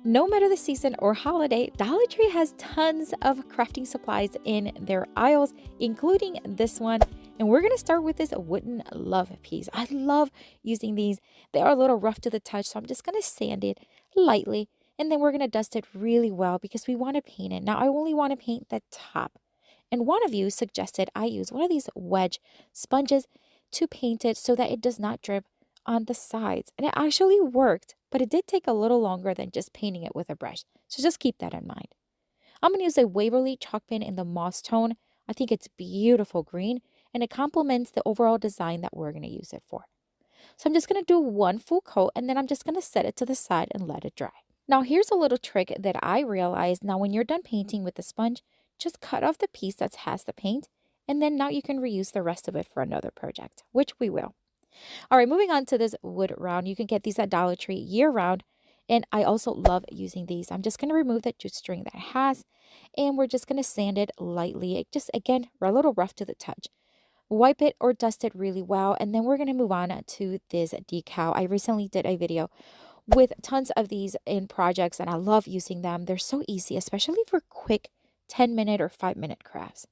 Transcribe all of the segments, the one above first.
No matter the season or holiday, Dollar Tree has tons of crafting supplies in their aisles, including this one. And we're going to start with this wooden love piece. I love using these. They are a little rough to the touch, so I'm just going to sand it lightly. And then we're going to dust it really well because we want to paint it. Now, I only want to paint the top. And one of you suggested I use one of these wedge sponges to paint it so that it does not drip on the sides. And it actually worked, but it did take a little longer than just painting it with a brush. So just keep that in mind. I'm going to use a Waverly chalk pen in the moss tone. I think it's beautiful green and it complements the overall design that we're going to use it for. So I'm just going to do one full coat and then I'm just going to set it to the side and let it dry. Now here's a little trick that I realized. Now when you're done painting with the sponge, just cut off the piece that has the paint and then now you can reuse the rest of it for another project, which we will. All right, moving on to this wood round. You can get these at Dollar Tree year round. And I also love using these. I'm just going to remove that jute string that it has. And we're just going to sand it lightly. It just, again, a little rough to the touch. Wipe it or dust it really well. And then we're going to move on to this decal. I recently did a video with tons of these in projects. And I love using them. They're so easy, especially for quick 10-minute or 5-minute crafts.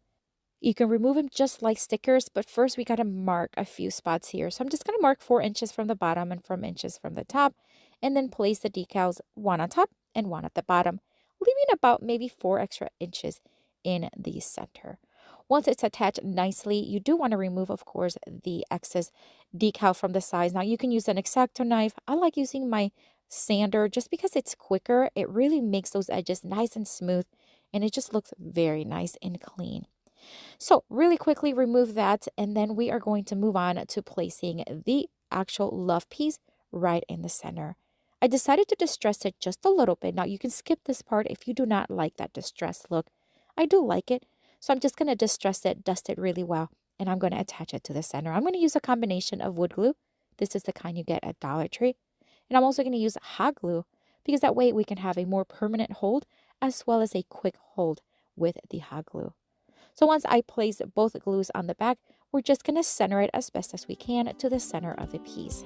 You can remove them just like stickers, but first we got to mark a few spots here. So I'm just going to mark 4 inches from the bottom and 4 inches from the top, and then place the decals one on top and one at the bottom, leaving about maybe 4 extra inches in the center. Once it's attached nicely, you do want to remove, of course, the excess decal from the sides. Now you can use an X-Acto knife. I like using my sander just because it's quicker. It really makes those edges nice and smooth, and it just looks very nice and clean. So really quickly remove that and then we are going to move on to placing the actual love piece right in the center. I decided to distress it just a little bit. Now you can skip this part if you do not like that distressed look. I do like it. So I'm just going to distress it, dust it really well, and I'm going to attach it to the center. I'm going to use a combination of wood glue. This is the kind you get at Dollar Tree. And I'm also going to use hot glue because that way we can have a more permanent hold as well as a quick hold with the hot glue. So once I place both glues on the back, we're just going to center it as best as we can to the center of the piece.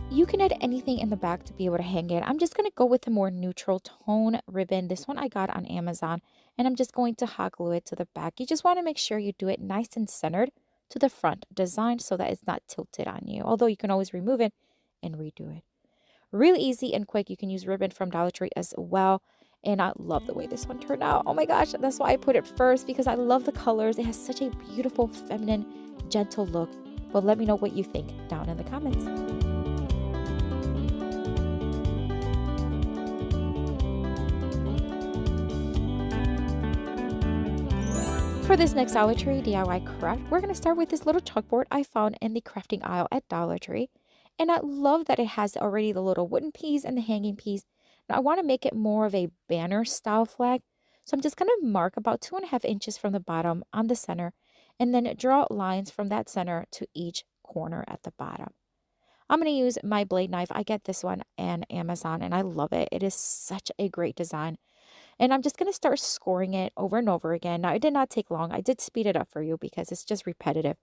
You can add anything in the back to be able to hang it. I'm just going to go with a more neutral tone ribbon. This one I got on Amazon, and I'm just going to hot glue it to the back. You just want to make sure you do it nice and centered to the front design so that it's not tilted on you, although you can always remove it and redo it. Really easy and quick. You can use ribbon from Dollar Tree as well, and I love the way this one turned out. Oh my gosh, that's why I put it first, because I love the colors. It has such a beautiful, feminine, gentle look. But let me know what you think down in the comments. For this next Dollar Tree DIY craft, we're going to start with this little chalkboard I found in the crafting aisle at Dollar Tree. And I love that it has already the little wooden piece and the hanging piece. Now I want to make it more of a banner style flag. So I'm just going to mark about 2.5 inches from the bottom on the center and then draw lines from that center to each corner at the bottom. I'm going to use my blade knife. I get this one on Amazon and I love it. It is such a great design. And I'm just going to start scoring it over and over again. Now, it did not take long. I did speed it up for you because it's just repetitive,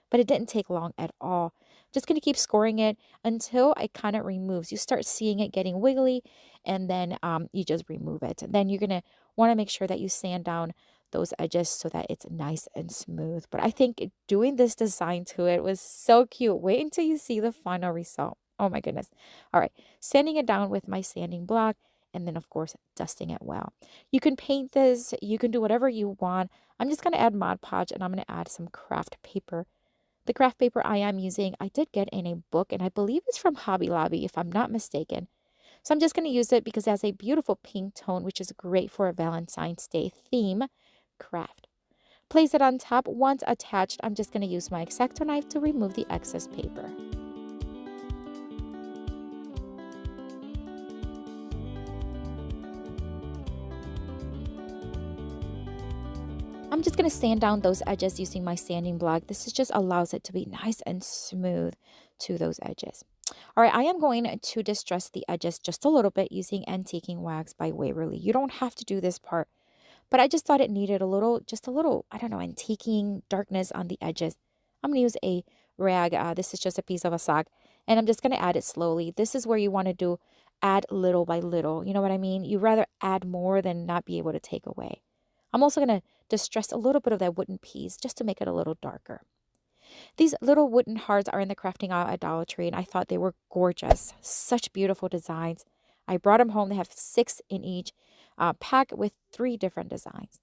but it didn't take long at all. Just going to keep scoring it until it kind of removes. You start seeing it getting wiggly, and then you just remove it. And then you're going to want to make sure that you sand down those edges so that it's nice and smooth. But I think doing this design to it was so cute. Wait until you see the final result. Oh my goodness. All right, sanding it down with my sanding block. And then, of course, dusting it well. You can paint this. You can do whatever you want. I'm just going to add Mod Podge, and I'm going to add some craft paper. The craft paper I am using, I did get in a book, and I believe it's from Hobby Lobby, if I'm not mistaken. So I'm just going to use it because it has a beautiful pink tone, which is great for a Valentine's Day theme craft. Place it on top. Once attached, I'm just going to use my X-Acto knife to remove the excess paper. I'm just going to sand down those edges using my sanding block. This just allows it to be nice and smooth to those edges. All right, I am going to distress the edges just a little bit using Antiquing Wax by Waverly. You don't have to do this part, but I just thought it needed a little, just a little, I don't know, antiquing darkness on the edges. I'm going to use a rag. This is just a piece of a sock, and I'm just going to add it slowly. This is where you want to do add little by little. You know what I mean? You rather add more than not be able to take away. I'm also going to distress a little bit of that wooden piece just to make it a little darker. These little wooden hearts are in the crafting aisle at Dollar Tree, and I thought they were gorgeous. Such beautiful designs. I brought them home. They have 6 in each pack with 3 different designs.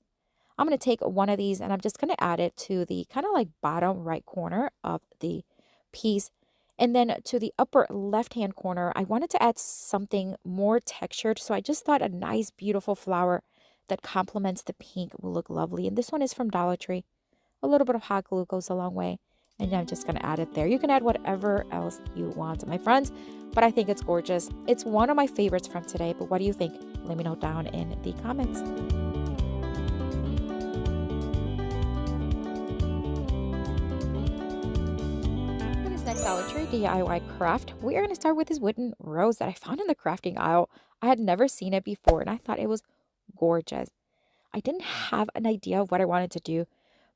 I'm going to take one of these and I'm just going to add it to the kind of like bottom right corner of the piece. And then to the upper left-hand corner, I wanted to add something more textured. So I just thought a nice, beautiful flower that complements the pink will look lovely. And this one is from Dollar Tree. A little bit of hot glue goes a long way. And I'm just going to add it there. You can add whatever else you want, my friends. But I think it's gorgeous. It's one of my favorites from today. But what do you think? Let me know down in the comments. For this next Dollar Tree DIY craft, we are going to start with this wooden rose that I found in the crafting aisle. I had never seen it before, and I thought it was gorgeous. I didn't have an idea of what I wanted to do,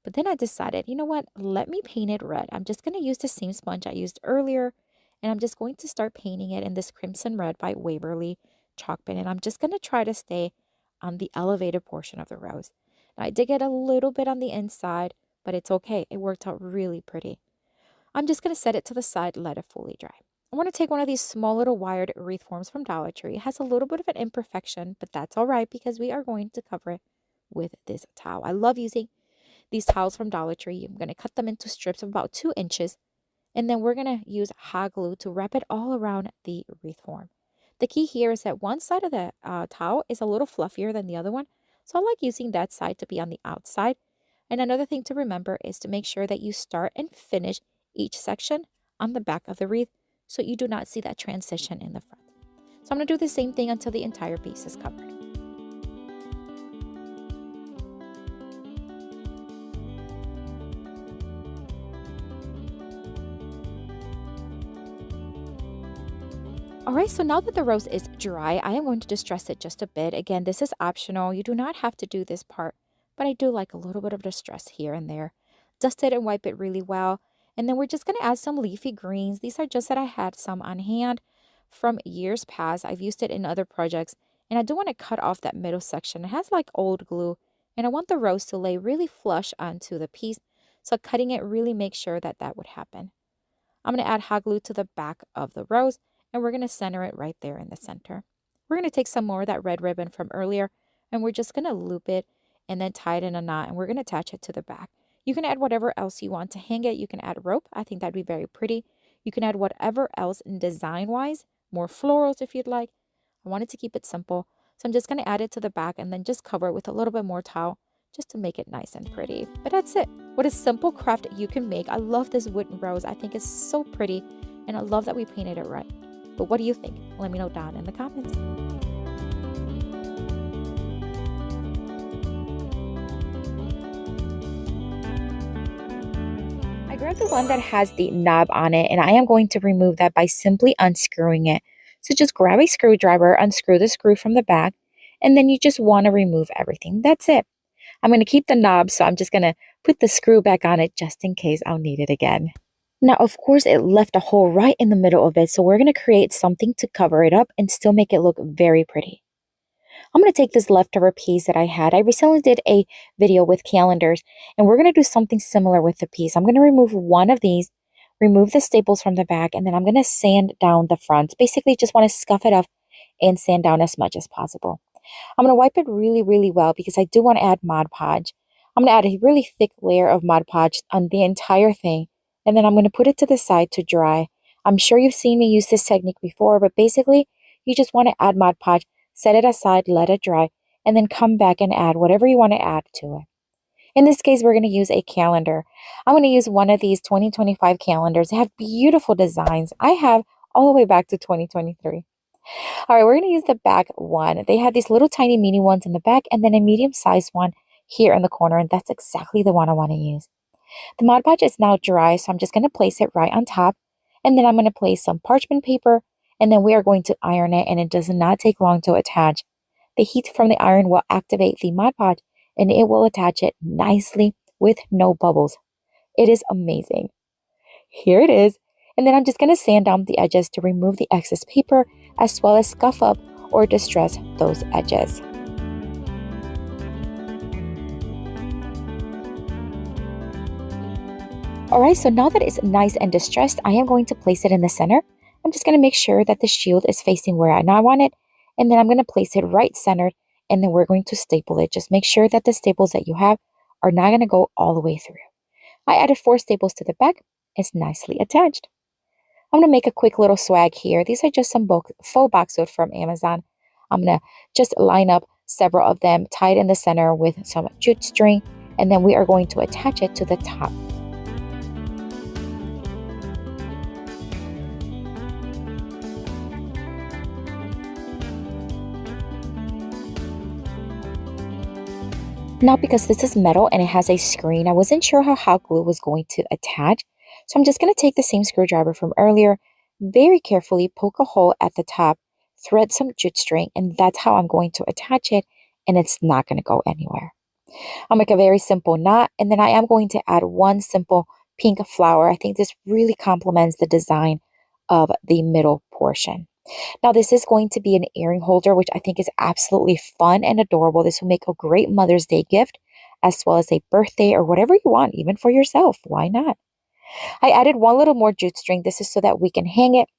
but then I decided, you know what? Let me paint it red. I'm just going to use the same sponge I used earlier, and I'm just going to start painting it in this crimson red by Waverly chalk pen, and I'm just going to try to stay on the elevated portion of the rose. Now, I did get a little bit on the inside, but it's okay. It worked out really pretty. I'm just going to set it to the side, let it fully dry. I want to take one of these small little wired wreath forms from Dollar Tree. It has a little bit of an imperfection, but that's all right because we are going to cover it with this towel. I love using these towels from Dollar Tree. I'm going to cut them into strips of about 2 inches, and then we're going to use hot glue to wrap it all around the wreath form. The key here is that one side of the towel is a little fluffier than the other one, so I like using that side to be on the outside. And another thing to remember is to make sure that you start and finish each section on the back of the wreath so you do not see that transition in the front. So I'm going to do the same thing until the entire piece is covered. Alright, so now that the rose is dry, I am going to distress it just a bit. Again, this is optional. You do not have to do this part, but I do like a little bit of distress here and there. Dust it and wipe it really well. And then we're just going to add some leafy greens. These are just that I had some on hand from years past. I've used it in other projects. And I do want to cut off that middle section. It has like old glue. And I want the rose to lay really flush onto the piece. So cutting it really makes sure that that would happen. I'm going to add hot glue to the back of the rose. And we're going to center it right there in the center. We're going to take some more of that red ribbon from earlier. And we're just going to loop it and then tie it in a knot. And we're going to attach it to the back. You can add whatever else you want to hang it. You can add rope. I think that'd be very pretty. You can add whatever else in design-wise. More florals if you'd like. I wanted to keep it simple. So I'm just going to add it to the back and then just cover it with a little bit more towel just to make it nice and pretty. But that's it. What a simple craft you can make. I love this wooden rose. I think it's so pretty. And I love that we painted it right. But what do you think? Let me know down in the comments. I grabbed the one that has the knob on it, and I am going to remove that by simply unscrewing it. So just grab a screwdriver, unscrew the screw from the back, and then you just want to remove everything. That's it. I'm going to keep the knob, so I'm just going to put the screw back on it just in case I'll need it again. Now, of course, it left a hole right in the middle of it, so we're going to create something to cover it up and still make it look very pretty. I'm going to take this leftover piece that I had. I recently did a video with calendars, and we're going to do something similar with the piece. I'm going to remove one of these, remove the staples from the back, and then I'm going to sand down the front. Basically, just want to scuff it up and sand down as much as possible. I'm going to wipe it really, really well because I do want to add Mod Podge. I'm going to add a really thick layer of Mod Podge on the entire thing, and then I'm going to put it to the side to dry. I'm sure you've seen me use this technique before, but basically, you just want to add Mod Podge, set it aside, let it dry, and then come back and add whatever you want to add to it. In this case, we're going to use a calendar. I'm going to use one of these 2025 calendars. They have beautiful designs. I have all the way back to 2023. All right, we're going to use the back one. They have these little tiny mini ones in the back and then a medium-sized one here in the corner, and that's exactly the one I want to use. The Mod Podge is now dry, so I'm just going to place it right on top, and then I'm going to place some parchment paper, and then we are going to iron it, and it does not take long to attach. The heat from the iron will activate the Mod Podge, and it will attach it nicely with no bubbles. It is amazing. Here it is. And then I'm just going to sand down the edges to remove the excess paper as well as scuff up or distress those edges. Alright, so now that it's nice and distressed, I am going to place it in the center. I'm just going to make sure that the shield is facing where I now want it. And then I'm going to place it right centered. And then we're going to staple it. Just make sure that the staples that you have are not going to go all the way through. I added 4 staples to the back. It's nicely attached. I'm going to make a quick little swag here. These are just some faux boxwood from Amazon. I'm going to just line up several of them, tied in the center with some jute string. And then we are going to attach it to the top. Now, because this is metal and it has a screen, I wasn't sure how hot glue was going to attach. So I'm just going to take the same screwdriver from earlier, very carefully poke a hole at the top, thread some jute string, and that's how I'm going to attach it, and it's not going to go anywhere. I'll make a very simple knot, and then I am going to add one simple pink flower. I think this really complements the design of the middle portion. Now, this is going to be an earring holder, which I think is absolutely fun and adorable. This will make a great Mother's Day gift, as well as a birthday or whatever you want, even for yourself. Why not? I added one little more jute string. This is so that we can hang it.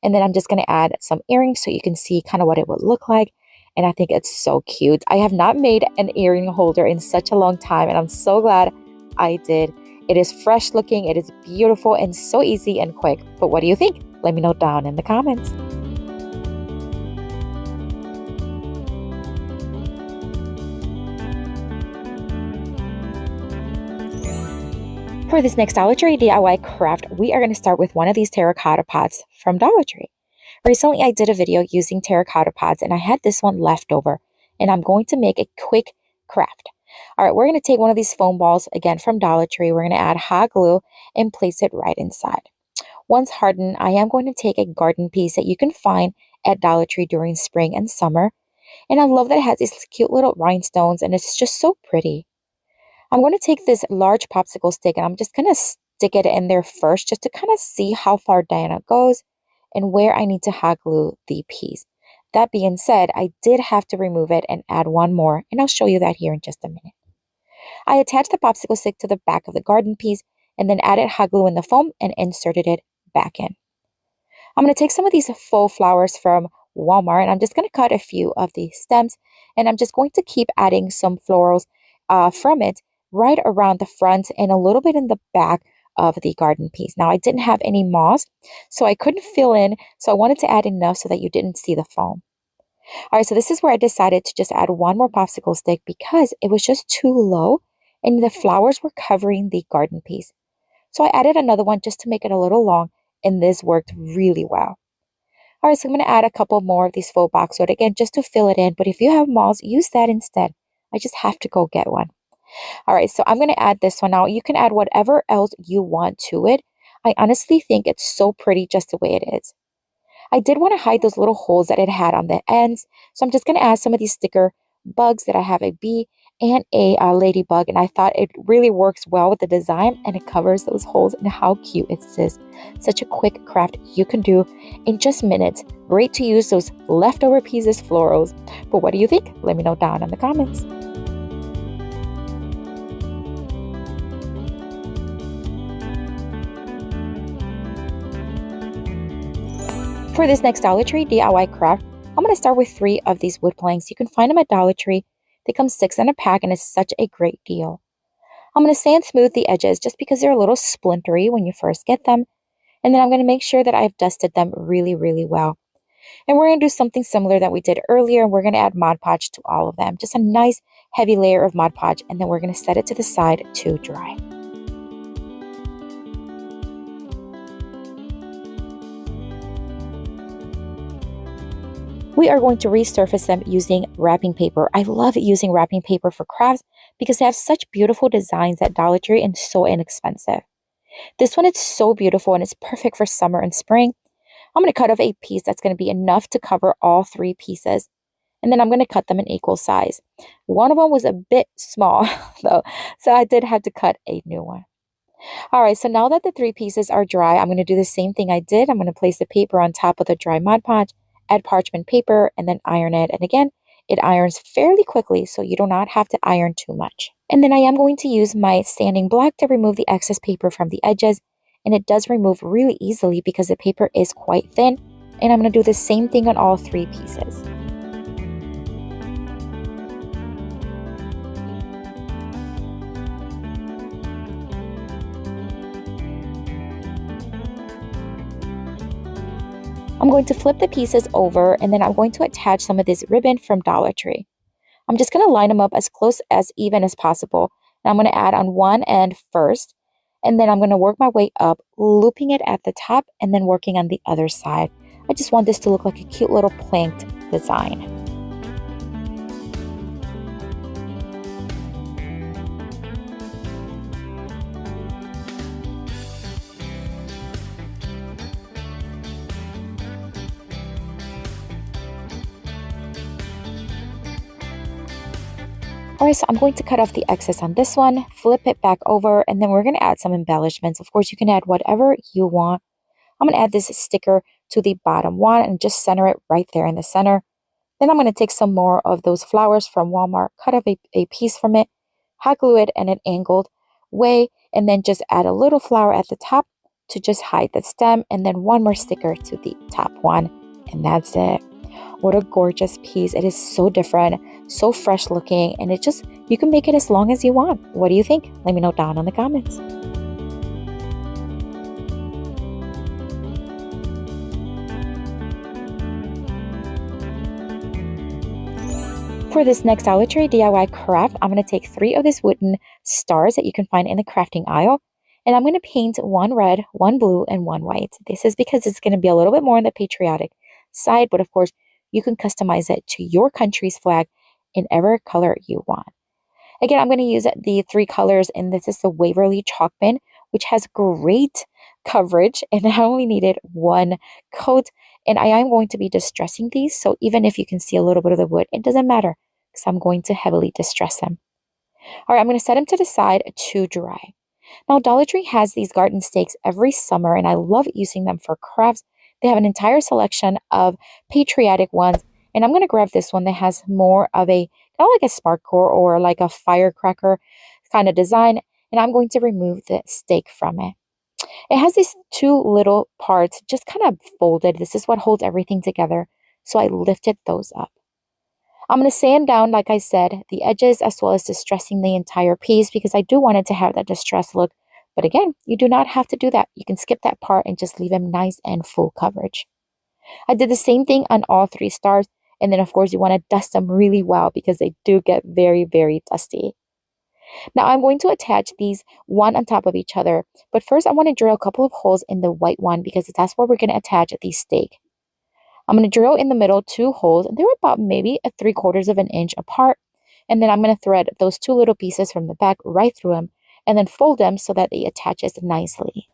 And then I'm just going to add some earrings so you can see kind of what it would look like. And I think it's so cute. I have not made an earring holder in such a long time, and I'm so glad I did. It is fresh looking, it is beautiful, and so easy and quick. But what do you think? Let me know down in the comments. For this next Dollar Tree DIY craft, we are going to start with one of these terracotta pots from Dollar Tree. Recently, I did a video using terracotta pots, and I had this one left over, and I'm going to make a quick craft. All right, we're going to take one of these foam balls, again from Dollar Tree. We're going to add hot glue and place it right inside. Once hardened, I am going to take a garden piece that you can find at Dollar Tree during spring and summer. And I love that it has these cute little rhinestones, and it's just so pretty. I'm going to take this large popsicle stick and I'm just going to stick it in there first just to kind of see how far down it goes and where I need to hot glue the piece. That being said, I did have to remove it and add one more, and I'll show you that here in just a minute. I attached the popsicle stick to the back of the garden piece and then added hot glue in the foam and inserted it back in. I'm going to take some of these faux flowers from Walmart and I'm just going to cut a few of the stems, and I'm just going to keep adding some florals from it right around the front and a little bit in the back of the garden piece. Now, I didn't have any moss, so I couldn't fill in, so I wanted to add enough so that you didn't see the foam. All right, so this is where I decided to just add one more popsicle stick because it was just too low and the flowers were covering the garden piece. So I added another one just to make it a little long, and this worked really well. All right, so I'm going to add a couple more of these faux boxwood again just to fill it in, but if you have moss, use that instead. I just have to go get one. All right, so I'm going to add this one now. You can add whatever else you want to it. I honestly think it's so pretty just the way it is. I did want to hide those little holes that it had on the ends, so I'm just going to add some of these sticker bugs that I have, a bee and a ladybug, and I thought it really works well with the design and it covers those holes, and how cute it is. Such a quick craft you can do in just minutes. Great to use those leftover pieces florals. But what do you think? Let me know down in the comments. For this next Dollar Tree DIY craft, I'm going to start with 3 of these wood planks. You can find them at Dollar Tree. They come 6 in a pack and it's such a great deal. I'm going to sand smooth the edges just because they're a little splintery when you first get them. And then I'm going to make sure that I've dusted them really, really well. And we're going to do something similar that we did earlier. And we're going to add Mod Podge to all of them. Just a nice heavy layer of Mod Podge. And then we're going to set it to the side to dry. We are going to resurface them using wrapping paper. I love using wrapping paper for crafts because they have such beautiful designs at Dollar Tree and so inexpensive. This one is so beautiful and it's perfect for summer and spring. I'm going to cut off a piece that's going to be enough to cover all 3 pieces. And then I'm going to cut them in equal size. One of them was a bit small though, so I did have to cut a new one. All right, so now that the three pieces are dry, I'm going to do the same thing I did. I'm going to place the paper on top of the dry Mod Podge, add parchment paper, and then iron it. And again, it irons fairly quickly, so you do not have to iron too much. And then I am going to use my sanding block to remove the excess paper from the edges. And it does remove really easily because the paper is quite thin. And I'm going to do the same thing on all three pieces. I'm going to flip the pieces over and then I'm going to attach some of this ribbon from Dollar Tree. I'm just going to line them up as close as even as possible. And I'm going to add on one end first, and then I'm going to work my way up, looping it at the top and then working on the other side. I just want this to look like a cute little planked design. Alright, so I'm going to cut off the excess on this one, flip it back over, and then we're going to add some embellishments. Of course, you can add whatever you want. I'm going to add this sticker to the bottom one and just center it right there in the center. Then I'm going to take some more of those flowers from Walmart, cut off a piece from it, hot glue it in an angled way, and then just add a little flower at the top to just hide the stem, and then one more sticker to the top one, and that's it. What a gorgeous piece. It is so different, so fresh looking, and you can make it as long as you want. What do you think? Let me know down in the comments. For this next Dollar Tree DIY craft, I'm going to take 3 of these wooden stars that you can find in the crafting aisle, and I'm going to paint one red, one blue, and one white. This is because it's going to be a little bit more on the patriotic side, but of course, you can customize it to your country's flag in every color you want. Again, I'm going to use the 3 colors, and this is the Waverly chalk pen, which has great coverage, and I only needed 1 coat, and I am going to be distressing these, so even if you can see a little bit of the wood, it doesn't matter, because I'm going to heavily distress them. All right, I'm going to set them to the side to dry. Now, Dollar Tree has these garden stakes every summer, and I love using them for crafts. They have an entire selection of patriotic ones, and I'm going to grab this one that has more of a kind of like a spark core or like a firecracker kind of design, and I'm going to remove the stake from it. It has these 2 little parts just kind of folded. This is what holds everything together, so I lifted those up. I'm going to sand down, like I said, the edges as well as distressing the entire piece because I do want it to have that distressed look. But again, you do not have to do that. You can skip that part and just leave them nice and full coverage. I did the same thing on all 3 stars. And then, of course, you want to dust them really well because they do get very, very dusty. Now, I'm going to attach these one on top of each other. But first, I want to drill a couple of holes in the white one because that's where we're going to attach the stake. I'm going to drill in the middle 2 holes. They're about maybe a 3/4 of an inch apart. And then I'm going to thread those 2 little pieces from the back right through them and then fold them so that it attaches nicely.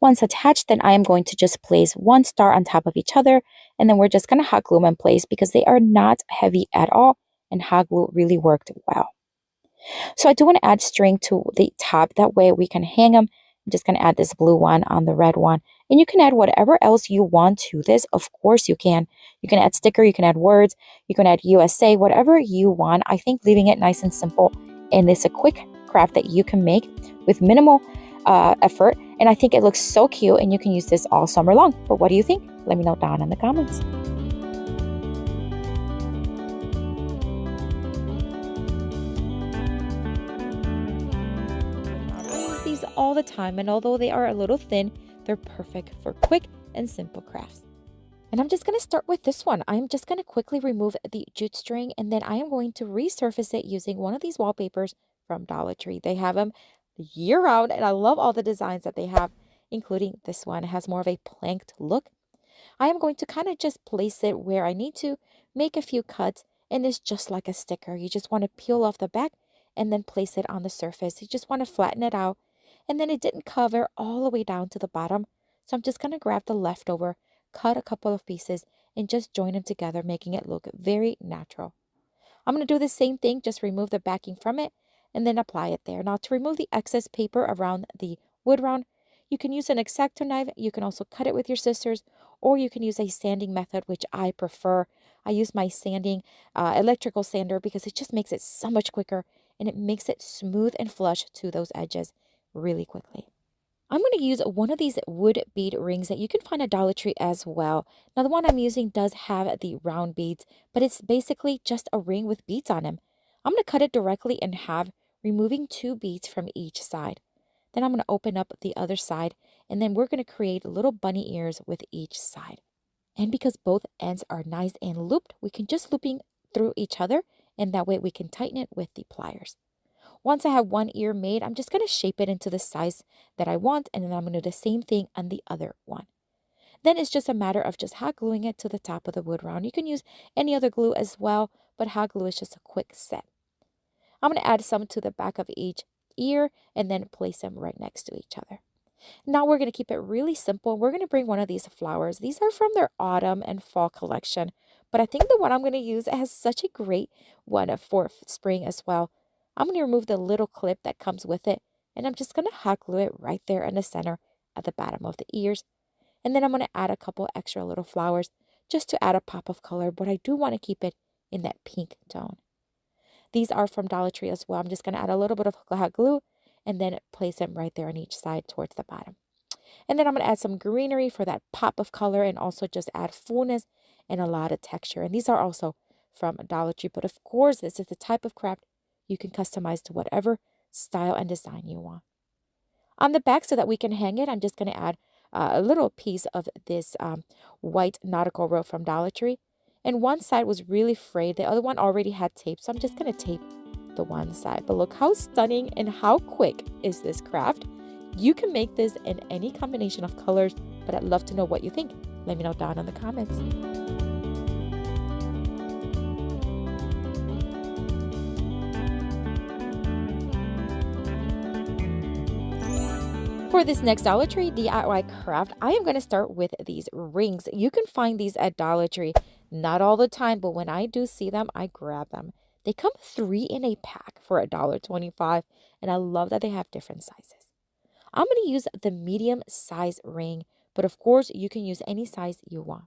Once attached, then I am going to just place 1 star on top of each other, and then we're just going to hot glue them in place because they are not heavy at all, and hot glue really worked well. So I do want to add string to the top, that way we can hang them. I'm just going to add this blue one on the red one, and you can add whatever else you want to this. Of course you can. You can add sticker, you can add words, you can add USA, whatever you want. I think leaving it nice and simple, and it's a quick craft that you can make with minimal effort, and I think it looks so cute, and you can use this all summer long. But what do you think? Let me know down in the comments. I use these all the time, and although they are a little thin, they're perfect for quick and simple crafts. And I'm just going to start with this one. I'm just going to quickly remove the jute string, and then I am going to resurface it using one of these wallpapers from Dollar Tree. They have them year round, and I love all the designs that they have, including this one. It has more of a planked look. I am going to kind of just place it where I need to, make a few cuts, and it's just like a sticker. You just want to peel off the back and then place it on the surface. You just want to flatten it out, and then it didn't cover all the way down to the bottom. So I'm just going to grab the leftover, cut a couple of pieces, and just join them together, making it look very natural. I'm going to do the same thing, just remove the backing from it and then apply it there. Now to remove the excess paper around the wood round, you can use an X-Acto knife. You can also cut it with your scissors, or you can use a sanding method, which I prefer. I use my sanding electrical sander because it just makes it so much quicker and it makes it smooth and flush to those edges really quickly. I'm going to use one of these wood bead rings that you can find at Dollar Tree as well. Now, the one I'm using does have the round beads, but it's basically just a ring with beads on them. I'm going to cut it directly in half, removing 2 beads from each side. Then I'm going to open up the other side, and then we're going to create little bunny ears with each side. And because both ends are nice and looped, we can just looping through each other, and that way we can tighten it with the pliers. Once I have one ear made, I'm just going to shape it into the size that I want, and then I'm going to do the same thing on the other one. Then it's just a matter of just hot gluing it to the top of the wood round. You can use any other glue as well, but hot glue is just a quick set. I'm going to add some to the back of each ear and then place them right next to each other. Now we're going to keep it really simple. We're going to bring one of these flowers. These are from their autumn and fall collection, but I think the one I'm going to use has such a great one for spring as well. I'm going to remove the little clip that comes with it, and I'm just going to hot glue it right there in the center at the bottom of the ears. And then I'm going to add a couple extra little flowers just to add a pop of color, but I do want to keep it in that pink tone. These are from Dollar Tree as well. I'm just going to add a little bit of hot glue and then place them right there on each side towards the bottom. And then I'm going to add some greenery for that pop of color and also just add fullness and a lot of texture. And these are also from Dollar Tree, but of course, this is the type of craft you can customize to whatever style and design you want. On the back, so that we can hang it, I'm just going to add a little piece of this white nautical rope from Dollar Tree. And one side was really frayed. The other one already had tape, so I'm just going to tape the one side. But look how stunning and how quick is this craft. You can make this in any combination of colors, but I'd love to know what you think. Let me know down in the comments. For this next Dollar Tree DIY craft, I am going to start with these rings. You can find these at Dollar Tree. Not all the time, but when I do see them, I grab them. They come 3 in a pack for $1.25, and I love that they have different sizes. I'm going to use the medium size ring, but of course, you can use any size you want.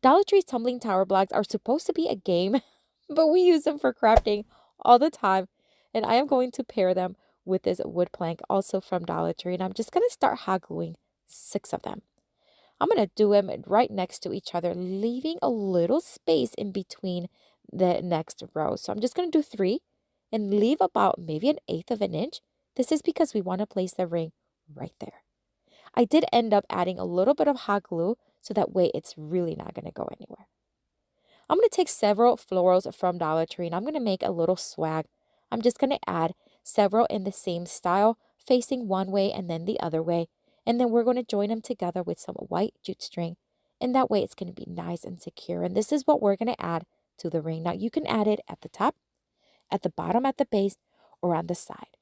Dollar Tree's tumbling tower blocks are supposed to be a game, but we use them for crafting all the time, and I am going to pair them with this wood plank, also from Dollar Tree, and I'm just going to start hot gluing 6 of them. I'm going to do them right next to each other, leaving a little space in between the next row. So I'm just going to do 3 and leave about maybe 1/8 of an inch. This is because we want to place the ring right there. I did end up adding a little bit of hot glue, so that way it's really not going to go anywhere. I'm going to take several florals from Dollar Tree, and I'm going to make a little swag. I'm just going to add several in the same style, facing one way and then the other way. And then we're going to join them together with some white jute string. And that way it's going to be nice and secure. And this is what we're going to add to the ring. Now you can add it at the top, at the bottom, at the base, or on the side.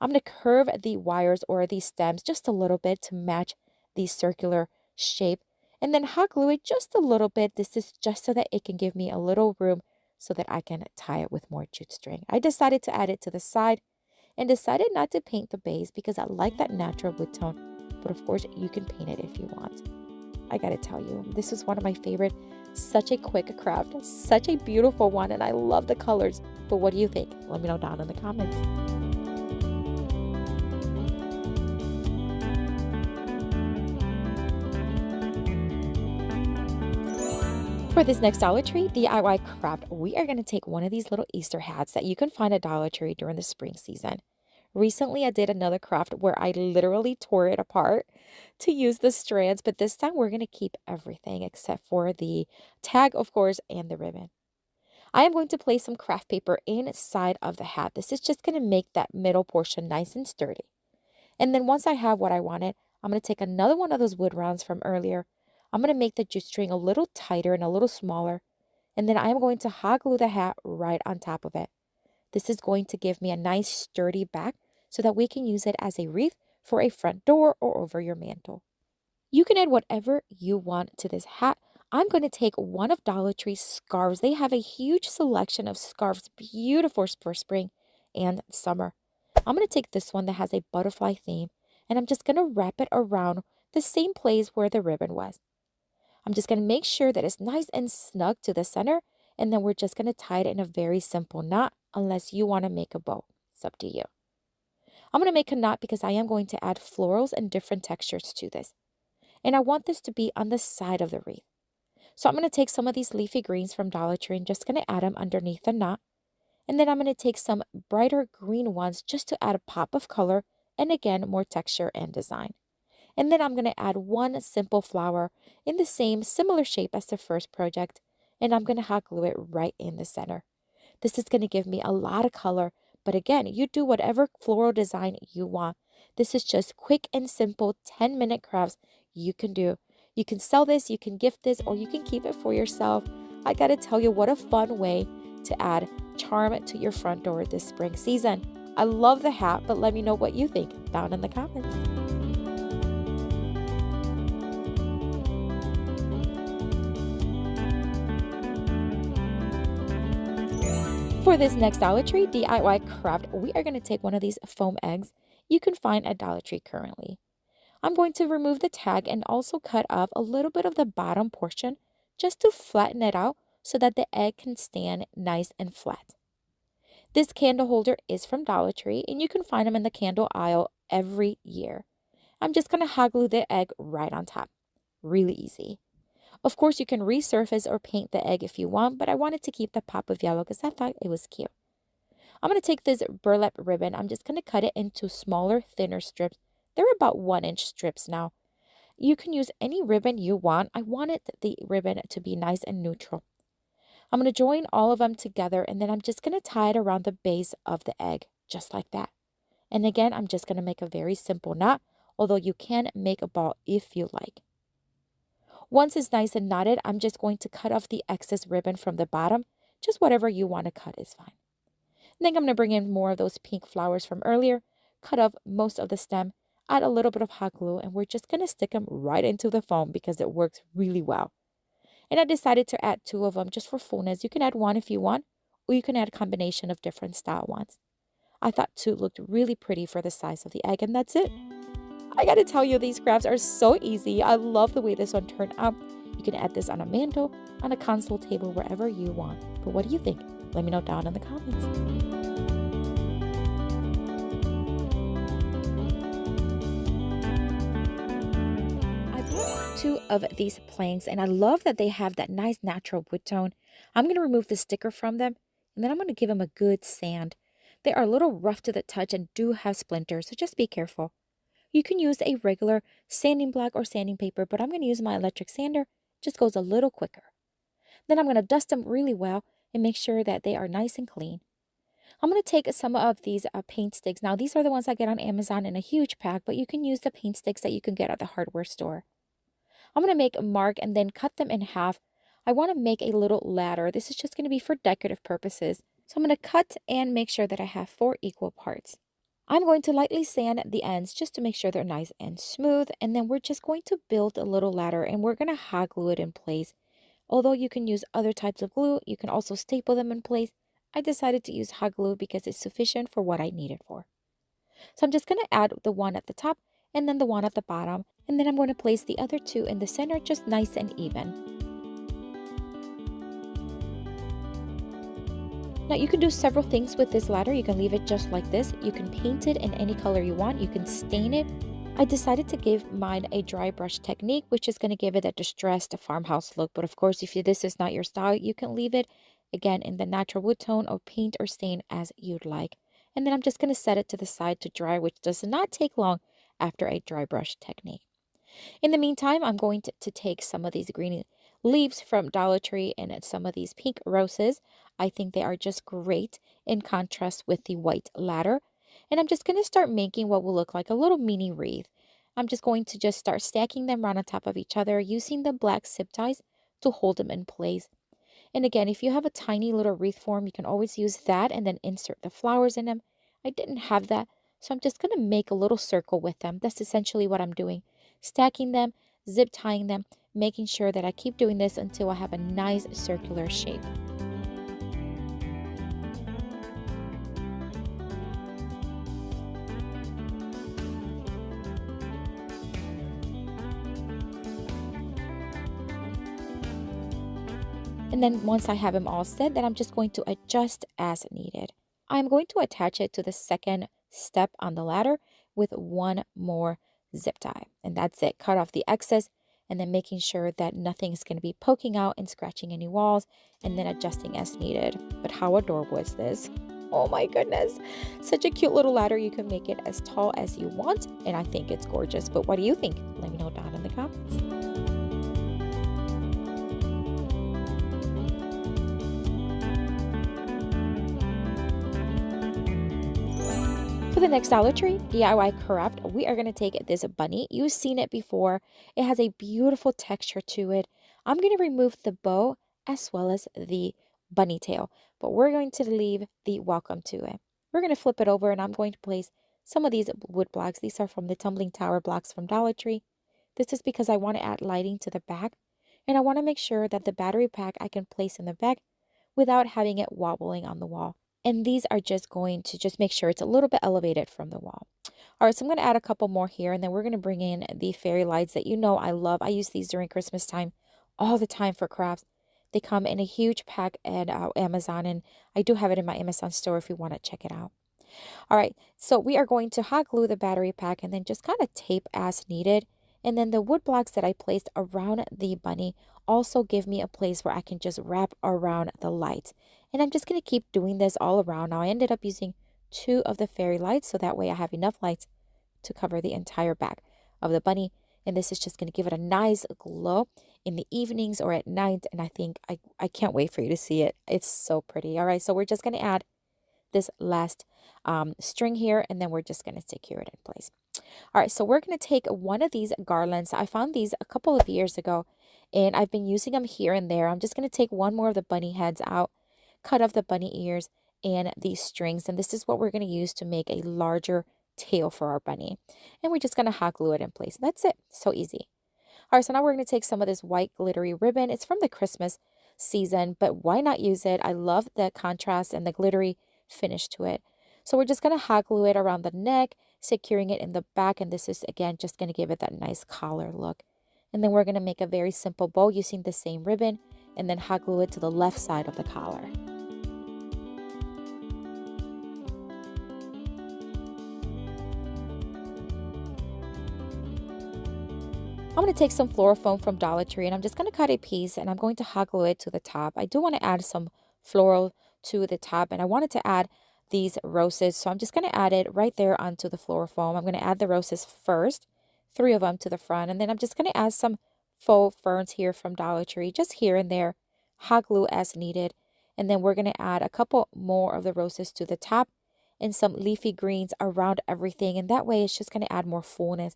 I'm going to curve the wires or the stems just a little bit to match the circular shape. And then hot glue it just a little bit. This is just so that it can give me a little room so that I can tie it with more jute string. I decided to add it to the side and decided not to paint the base because I like that natural wood tone. But of course, you can paint it if you want. I gotta tell you, this is one of my favorite. Such a quick craft, such a beautiful one, and I love the colors. But what do you think? Let me know down in the comments. For this next Dollar Tree DIY craft, we are going to take one of these little Easter hats that you can find at Dollar Tree during the spring season. Recently, I did another craft where I literally tore it apart to use the strands, but this time we're going to keep everything except for the tag, of course, and the ribbon. I am going to place some craft paper inside of the hat. This is just going to make that middle portion nice and sturdy. And then once I have what I wanted, I'm going to take another one of those wood rounds from earlier. I'm going to make the jute string a little tighter and a little smaller. And then I am going to hot glue the hat right on top of it. This is going to give me a nice sturdy back so that we can use it as a wreath for a front door or over your mantle. You can add whatever you want to this hat. I'm going to take one of Dollar Tree's scarves. They have a huge selection of scarves, beautiful for spring and summer. I'm going to take this one that has a butterfly theme, and I'm just going to wrap it around the same place where the ribbon was. I'm just going to make sure that it's nice and snug to the center, and then we're just going to tie it in a very simple knot unless you want to make a bow. It's up to you. I'm going to make a knot because I am going to add florals and different textures to this. And I want this to be on the side of the wreath. So I'm going to take some of these leafy greens from Dollar Tree and just going to add them underneath the knot. And then I'm going to take some brighter green ones just to add a pop of color and again, more texture and design. And then I'm going to add one simple flower in the same similar shape as the first project. And I'm going to hot glue it right in the center. This is going to give me a lot of color. But again, you do whatever floral design you want. This is just quick and simple 10-minute crafts you can do. You can sell this, you can gift this, or you can keep it for yourself. I gotta tell you, what a fun way to add charm to your front door this spring season. I love the hat, but let me know what you think down in the comments. For this next Dollar Tree DIY craft, we are going to take one of these foam eggs you can find at Dollar Tree currently. I'm going to remove the tag and also cut off a little bit of the bottom portion just to flatten it out so that the egg can stand nice and flat. This candle holder is from Dollar Tree and you can find them in the candle aisle every year. I'm just going to hot glue the egg right on top. Really easy. Of course, you can resurface or paint the egg if you want, but I wanted to keep the pop of yellow because I thought it was cute. I'm going to take this burlap ribbon. I'm just going to cut it into smaller, thinner strips. They're about 1-inch strips now. You can use any ribbon you want. I wanted the ribbon to be nice and neutral. I'm going to join all of them together, and then I'm just going to tie it around the base of the egg, just like that. And again, I'm just going to make a very simple knot, although you can make a ball if you like. Once it's nice and knotted, I'm just going to cut off the excess ribbon from the bottom. Just whatever you want to cut is fine. And then I'm going to bring in more of those pink flowers from earlier, cut off most of the stem, add a little bit of hot glue, and we're just going to stick them right into the foam because it works really well. And I decided to add 2 of them just for fullness. You can add 1 if you want, or you can add a combination of different style ones. I thought 2 looked really pretty for the size of the egg, and that's it. I gotta tell you, these crafts are so easy. I love the way this one turned out. You can add this on a mantle, on a console table, wherever you want. But what do you think? Let me know down in the comments. I bought 2 of these planks, and I love that they have that nice natural wood tone. I'm going to remove the sticker from them, and then I'm going to give them a good sand. They are a little rough to the touch and do have splinters, so just be careful. You can use a regular sanding block or sanding paper, but I'm going to use my electric sander. It just goes a little quicker. Then I'm going to dust them really well and make sure that they are nice and clean. I'm going to take some of these paint sticks. Now, these are the ones I get on Amazon in a huge pack, but you can use the paint sticks that you can get at the hardware store. I'm going to make a mark and then cut them in half. I want to make a little ladder. This is just going to be for decorative purposes. So I'm going to cut and make sure that I have 4 equal parts. I'm going to lightly sand the ends just to make sure they're nice and smooth. And then we're just going to build a little ladder and we're going to hot glue it in place. Although you can use other types of glue, you can also staple them in place. I decided to use hot glue because it's sufficient for what I need it for. So I'm just going to add the one at the top and then the one at the bottom. And then I'm going to place the other 2 in the center, just nice and even. Now you can do several things with this ladder. You can leave it just like this. You can paint it in any color you want. You can stain it. I decided to give mine a dry brush technique, which is going to give it a distressed farmhouse look. But of course, if this is not your style, you can leave it again in the natural wood tone or paint or stain as you'd like. And then I'm just going to set it to the side to dry, which does not take long after a dry brush technique. In the meantime, I'm going to take some of these green leaves from Dollar Tree and some of these pink roses. I think they are just great in contrast with the white ladder. And I'm just going to start making what will look like a little mini wreath. I'm just going to just start stacking them right on top of each other using the black zip ties to hold them in place. And again, if you have a tiny little wreath form, you can always use that and then insert the flowers in them. I didn't have that, so I'm just going to make a little circle with them. That's essentially what I'm doing. Stacking them, zip tying them, making sure that I keep doing this until I have a nice circular shape. And then once I have them all set, then I'm just going to adjust as needed. I'm going to attach it to the second step on the ladder with one more zip tie. And that's it. Cut off the excess and then making sure that nothing is going to be poking out and scratching any walls, and then adjusting as needed. But how adorable is this? Oh my goodness. Such a cute little ladder. You can make it as tall as you want, and I think it's gorgeous. But what do you think? Let me know down in the comments. For the next Dollar Tree DIY craft, we are going to take this bunny. You've seen it before. It has a beautiful texture to it. I'm going to remove the bow as well as the bunny tail, but we're going to leave the welcome to it. We're going to flip it over, and I'm going to place some of these wood blocks. These are from the tumbling tower blocks from Dollar Tree. This is because I want to add lighting to the back, and I want to make sure that the battery pack I can place in the back without having it wobbling on the wall. And these are just going to just make sure it's a little bit elevated from the wall. All right, so I'm going to add a couple more here, and then we're going to bring in the fairy lights that you know I love. I use these during Christmas time all the time for crafts. They come in a huge pack at Amazon, and I do have it in my Amazon store if you want to check it out. All right, so we are going to hot glue the battery pack and then just kind of tape as needed. And then the wood blocks that I placed around the bunny also give me a place where I can just wrap around the lights. And I'm just going to keep doing this all around. Now I ended up using 2 of the fairy lights, so that way I have enough lights to cover the entire back of the bunny. And this is just going to give it a nice glow in the evenings or at night. And I think I can't wait for you to see it. It's so pretty. All right, so we're just going to add this last string here, and then we're just going to secure it in place. All right, so we're going to take one of these garlands. I found these a couple of years ago, and I've been using them here and there. I'm just going to take one more of the bunny heads out, cut off the bunny ears and these strings, and this is what we're going to use to make a larger tail for our bunny. And we're just going to hot glue it in place. That's it. So easy. All right, so now we're going to take some of this white glittery ribbon. It's from the Christmas season, but why not use it? I love the contrast and the glittery finish to it. So we're just going to hot glue it around the neck, securing it in the back, and this is again just going to give it that nice collar look. And then we're going to make a very simple bow using the same ribbon, and then hot glue it to the left side of the collar. I'm going to take some floral foam from Dollar Tree, and I'm just going to cut a piece, and I'm going to hot glue it to the top. I do want to add some floral to the top, and I wanted to add these roses, so I'm just going to add it right there onto the floral foam. I'm going to add the roses first, 3 of them to the front, and then I'm just going to add some faux ferns here from Dollar Tree, just here and there, hot glue as needed. And then we're going to add a couple more of the roses to the top and some leafy greens around everything, and that way it's just going to add more fullness.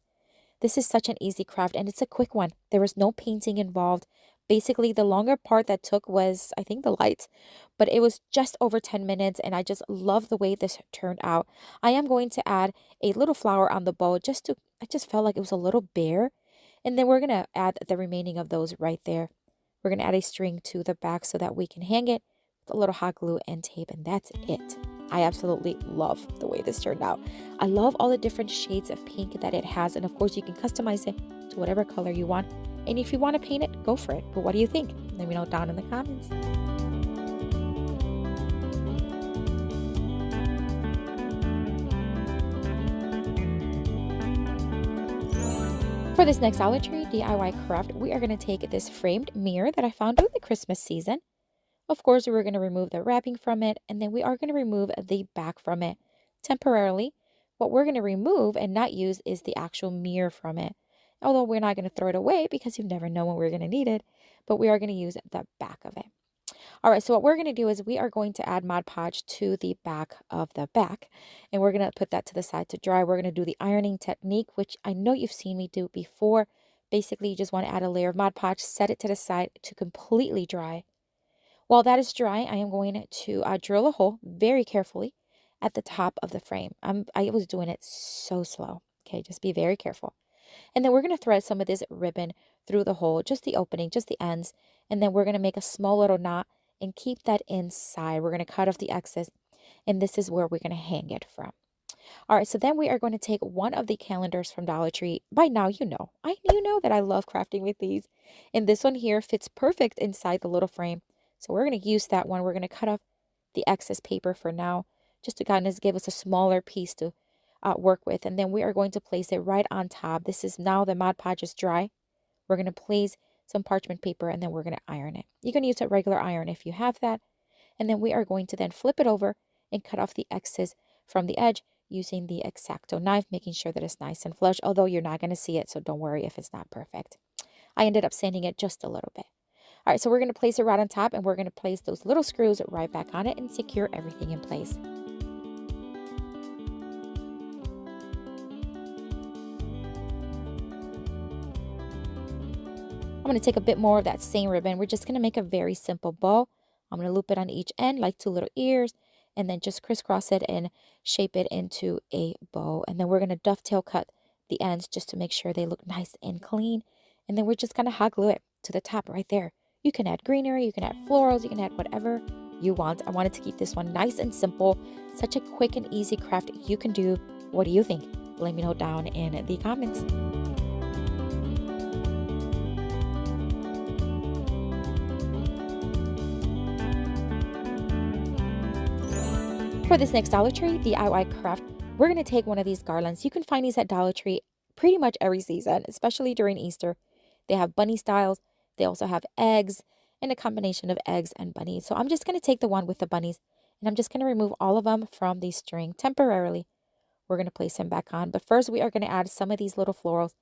This is such an easy craft, and it's a quick one. There was no painting involved. Basically, the longer part that took was, I think, the lights, but it was just over 10 minutes, and I just love the way this turned out. I am going to add a little flower on the bow I just felt like it was a little bare, and then we're going to add the remaining of those right there. We're going to add a string to the back so that we can hang it with a little hot glue and tape, and that's it. I absolutely love the way this turned out. I love all the different shades of pink that it has, and of course you can customize it to whatever color you want. And if you want to paint it, go for it. But what do you think? Let me know down in the comments. For this next Dollar Tree DIY craft, we are going to take this framed mirror that I found during the Christmas season. Of course, we're going to remove the wrapping from it, and then we are going to remove the back from it temporarily. What we're going to remove and not use is the actual mirror from it. Although we're not going to throw it away because you never know when we're going to need it, but we are going to use the back of it. All right, so what we're going to do is we are going to add Mod Podge to the back of the back, and we're going to put that to the side to dry. We're going to do the ironing technique, which I know you've seen me do before. Basically, you just want to add a layer of Mod Podge, set it to the side to completely dry. While that is dry, I am going to drill a hole very carefully at the top of the frame. I was doing it so slow. Okay, just be very careful. And then we're going to thread some of this ribbon through the hole, just the opening, just the ends. And then we're going to make a small little knot and keep that inside. We're going to cut off the excess, and this is where we're going to hang it from. All right, so then we are going to take one of the calendars from Dollar Tree. By now, you know that I love crafting with these. And this one here fits perfect inside the little frame. So we're going to use that one. We're going to cut off the excess paper for now, just to kind of give us a smaller piece to work with. And then we are going to place it right on top. This is now the Mod Podge is dry. We're going to place some parchment paper, and then we're going to iron it. You can use a regular iron if you have that. And then we are going to then flip it over and cut off the excess from the edge using the X-Acto knife, making sure that it's nice and flush, although you're not going to see it, so don't worry if it's not perfect. I ended up sanding it just a little bit. All right, so we're going to place it right on top, and we're going to place those little screws right back on it and secure everything in place. I'm going to take a bit more of that same ribbon. We're just going to make a very simple bow. I'm going to loop it on each end like two little ears, and then just crisscross it and shape it into a bow. And then we're going to dovetail cut the ends just to make sure they look nice and clean. And then we're just going to hot glue it to the top right there. You can add greenery, you can add florals, you can add whatever you want. I wanted to keep this one nice and simple. Such a quick and easy craft you can do. What do you think? Let me know down in the comments. For this next Dollar Tree DIY craft, we're going to take one of these garlands. You can find these at Dollar Tree pretty much every season, especially during Easter. They have bunny styles. They also have eggs and a combination of eggs and bunnies. So I'm just going to take the one with the bunnies, and I'm just going to remove all of them from the string temporarily. We're going to place them back on. But first, we are going to add some of these little florals.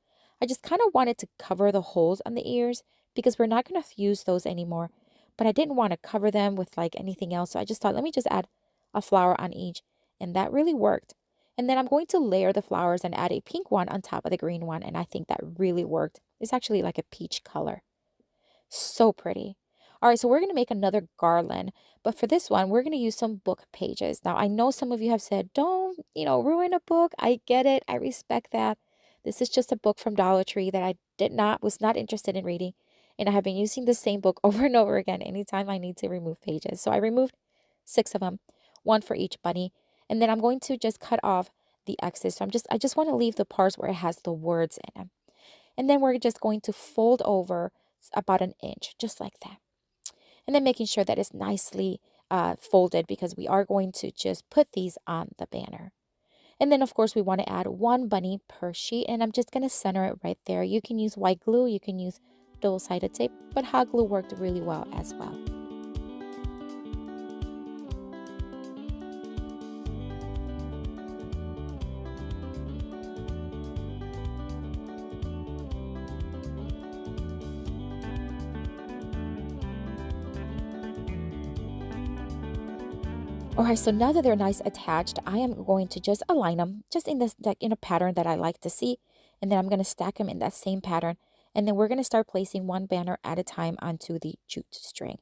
I just kind of wanted to cover the holes on the ears because we're not going to use those anymore. But I didn't want to cover them with like anything else. So I just thought, let me just add a flower on each, and that really worked. And then I'm going to layer the flowers and add a pink one on top of the green one, and I think that really worked. It's actually like a peach color. So pretty. All right, so we're going to make another garland, but for this one, we're going to use some book pages. Now, I know some of you have said, don't, ruin a book. I get it. I respect that. This is just a book from Dollar Tree that I was not interested in reading, and I have been using the same book over and over again anytime I need to remove pages. So I removed 6 of them. One for each bunny, and then I'm going to just cut off the excess. So I just want to leave the parts where it has the words in them, and then we're just going to fold over about an inch, just like that, and then making sure that it's nicely folded because we are going to just put these on the banner. And then of course we want to add 1 bunny per sheet, and I'm just going to center it right there. You can use white glue, you can use double-sided tape, but hot glue worked really well as well. Alright, so now that they're nice attached, I am going to just align them just in this, like in a pattern that I like to see. And then I'm going to stack them in that same pattern. And then we're going to start placing one banner at a time onto the jute string.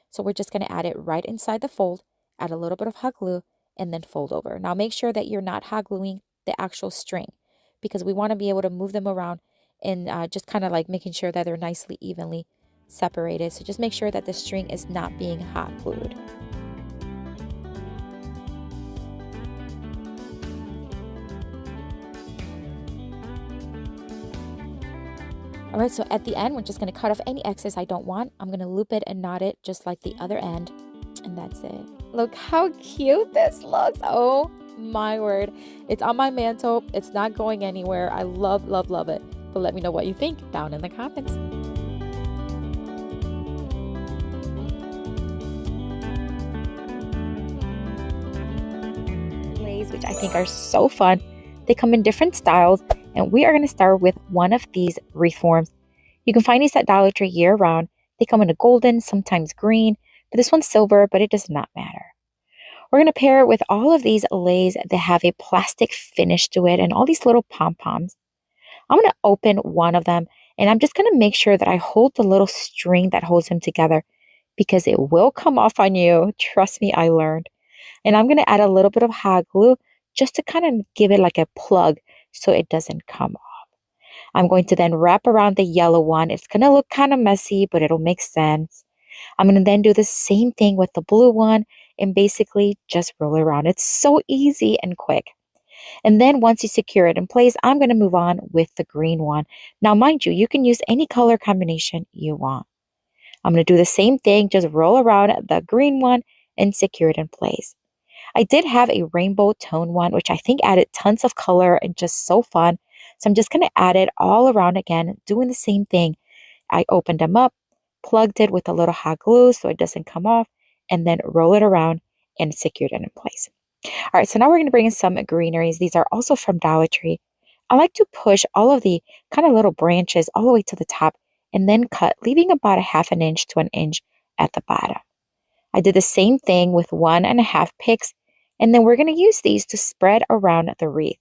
So we're just going to add it right inside the fold, add a little bit of hot glue, and then fold over. Now make sure that you're not hot gluing the actual string, because we want to be able to move them around and just kind of like making sure that they're nicely evenly separated. So just make sure that the string is not being hot glued. All right, so at the end, we're just going to cut off any excess I don't want. I'm going to loop it and knot it just like the other end. And that's it. Look how cute this looks. Oh my word. It's on my mantle. It's not going anywhere. I love, love, love it. But let me know what you think down in the comments. Which I think are so fun. They come in different styles, and we are going to start with one of these wreath forms. You can find these at Dollar Tree year round. They come in a golden, sometimes green, but this one's silver, but it does not matter. We're going to pair it with all of these leis that have a plastic finish to it and all these little pom-poms. I'm going to open one of them, and I'm just going to make sure that I hold the little string that holds them together, because it will come off on you. Trust me, I learned. And I'm going to add a little bit of hot glue just to kind of give it like a plug so it doesn't come off. I'm going to then wrap around the yellow one. It's going to look kind of messy, but it'll make sense. I'm going to then do the same thing with the blue one and basically just roll it around. It's so easy and quick. And then once you secure it in place, I'm going to move on with the green one. Now, mind you, you can use any color combination you want. I'm going to do the same thing, just roll around the green one and secure it in place. I did have a rainbow tone one, which I think added tons of color and just so fun. So I'm just going to add it all around again, doing the same thing. I opened them up, plugged it with a little hot glue so it doesn't come off, and then roll it around and secured it in place. All right, so now we're going to bring in some greeneries. These are also from Dollar Tree. I like to push all of the kind of little branches all the way to the top and then cut, leaving about a half an inch to an inch at the bottom. I did the same thing with 1.5 picks, and then we're going to use these to spread around the wreath.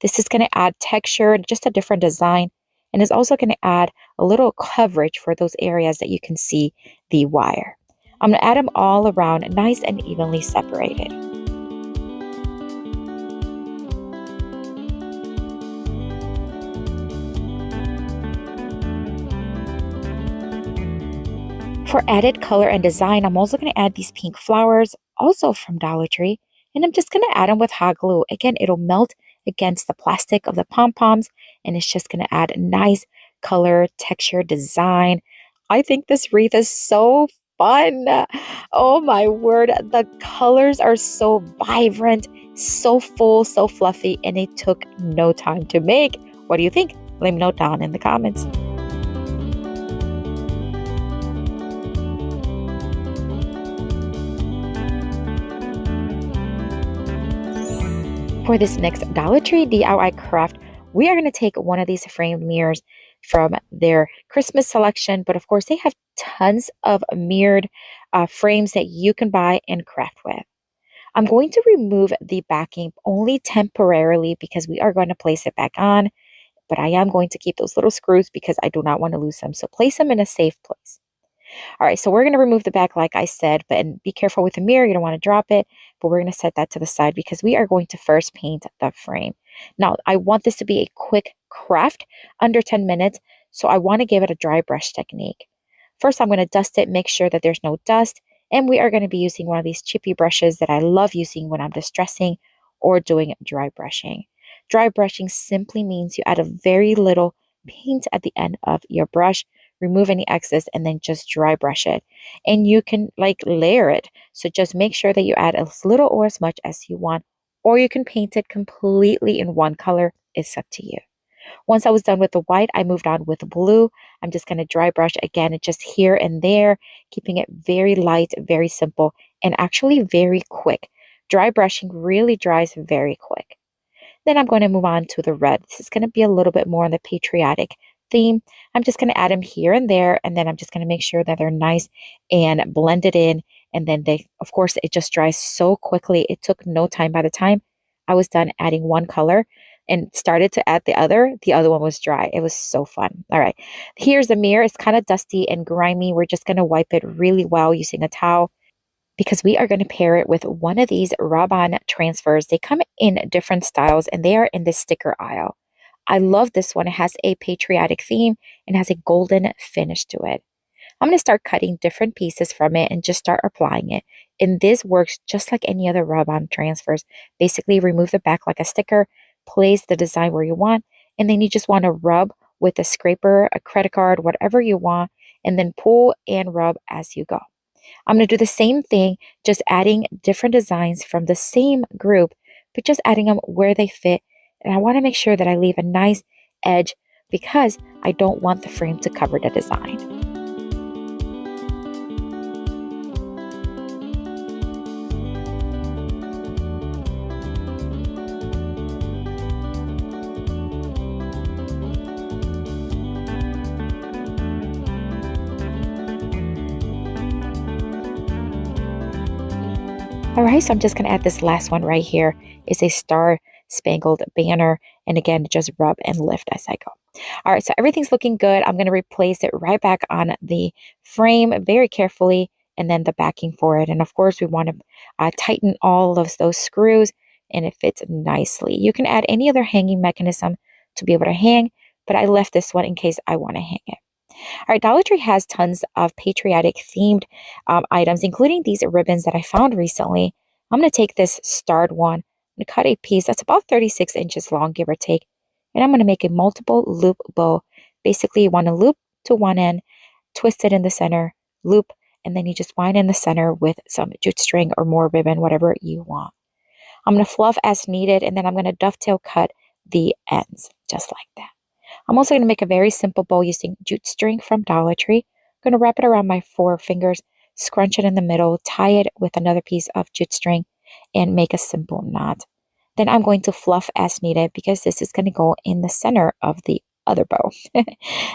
This is going to add texture, just a different design, and is also going to add a little coverage for those areas that you can see the wire. I'm going to add them all around, nice and evenly separated. For added color and design, I'm also going to add these pink flowers, also from Dollar Tree, and I'm just going to add them with hot glue. Again, it'll melt against the plastic of the pom-poms, and it's just going to add nice color, texture, design. I think this wreath is so fun. Oh my word, the colors are so vibrant, so full, so fluffy, and it took no time to make. What do you think? Let me know down in the comments. For this next Dollar Tree DIY craft, we are going to take one of these framed mirrors from their Christmas selection, but of course they have tons of mirrored frames that you can buy and craft with. I'm going to remove the backing only temporarily because we are going to place it back on, but I am going to keep those little screws because I do not want to lose them. So place them in a safe place. All right, so we're going to remove the back like I said, but and be careful with the mirror. You don't want to drop it, but we're going to set that to the side because we are going to first paint the frame. Now, I want this to be a quick craft, under 10 minutes, so I want to give it a dry brush technique. First, I'm going to dust it, make sure that there's no dust, and we are going to be using one of these chippy brushes that I love using when I'm distressing or doing dry brushing. Dry brushing simply means you add a very little paint at the end of your brush, remove any excess, and then just dry brush it. And you can like layer it. So just make sure that you add as little or as much as you want, or you can paint it completely in one color. It's up to you. Once I was done with the white, I moved on with the blue. I'm just going to dry brush again, just here and there, keeping it very light, very simple, and actually very quick. Dry brushing really dries very quick. Then I'm going to move on to the red. This is going to be a little bit more on the patriotic theme. I'm just going to add them here and there, and then I'm just going to make sure that they're nice and blended in. And then of course, it just dries so quickly. It took no time. By the time I was done adding one color and started to add the other one was dry. It was so fun. All right, here's the mirror. It's kind of dusty and grimy. We're just going to wipe it really well using a towel, because we are going to pair it with one of these rub-on transfers. They come in different styles and they are in the sticker aisle. I love this one. It has a patriotic theme and has a golden finish to it. I'm going to start cutting different pieces from it and just start applying it. And this works just like any other rub-on transfers. Basically, remove the back like a sticker, place the design where you want, and then you just want to rub with a scraper, a credit card, whatever you want, and then pull and rub as you go. I'm going to do the same thing, just adding different designs from the same group, but just adding them where they fit. And I want to make sure that I leave a nice edge because I don't want the frame to cover the design. All right, so I'm just going to add this last one right here. It's a star-spangled banner. And again, just rub and lift as I go. All right, so everything's looking good. I'm going to replace it right back on the frame very carefully, and then the backing for it. And of course, we want to tighten all of those screws, and it fits nicely. You can add any other hanging mechanism to be able to hang, but I left this one in case I want to hang it. All right, Dollar Tree has tons of patriotic themed items, including these ribbons that I found recently. I'm going to take this starred one. I'm going to cut a piece that's about 36 inches long, give or take, and I'm going to make a multiple loop bow. Basically, you want to loop to one end, twist it in the center, loop, and then you just wind in the center with some jute string or more ribbon, whatever you want. I'm going to fluff as needed, and then I'm going to dovetail cut the ends, just like that. I'm also going to make a very simple bow using jute string from Dollar Tree. I'm going to wrap it around my 4 fingers, scrunch it in the middle, tie it with another piece of jute string, and make a simple knot. Then I'm going to fluff as needed because this is going to go in the center of the other bow.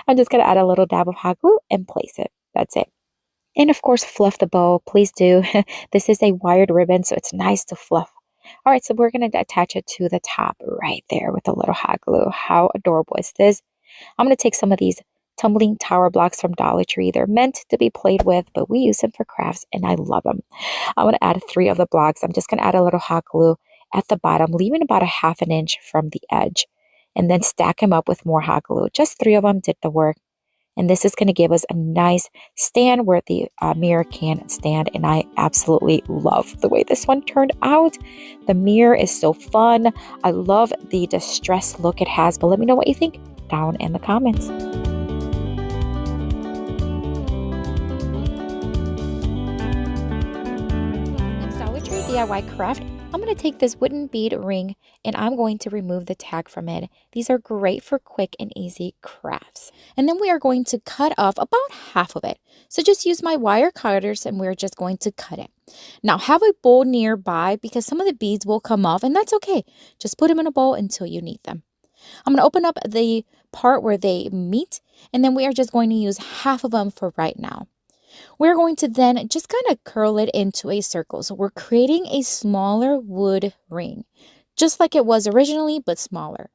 I'm just going to add a little dab of hot glue and place it. That's it. And of course, fluff the bow. Please do. This is a wired ribbon, so it's nice to fluff. All right, so we're going to attach it to the top right there with a little hot glue. How adorable is this? I'm going to take some of these tumbling tower blocks from Dollar Tree. They're meant to be played with, but we use them for crafts, and I love them. I'm going to add 3 of the blocks. I'm just going to add a little hot glue at the bottom, leaving about a ½ an inch from the edge, and then stack them up with more hot glue. Just 3 of them did the work. And this is going to give us a nice stand where the mirror can stand. And I absolutely love the way this one turned out. The mirror is so fun. I love the distressed look it has. But let me know what you think down in the comments. Next Dollar Tree DIY craft. I'm going to take this wooden bead ring and I'm going to remove the tag from it. These are great for quick and easy crafts. And then we are going to cut off about half of it. So just use my wire cutters and we're just going to cut it. Now have a bowl nearby because some of the beads will come off and that's okay. Just put them in a bowl until you need them. I'm going to open up the part where they meet and then we are just going to use half of them for right now. We're going to then just kind of curl it into a circle. So we're creating a smaller wood ring, just like it was originally, but smaller.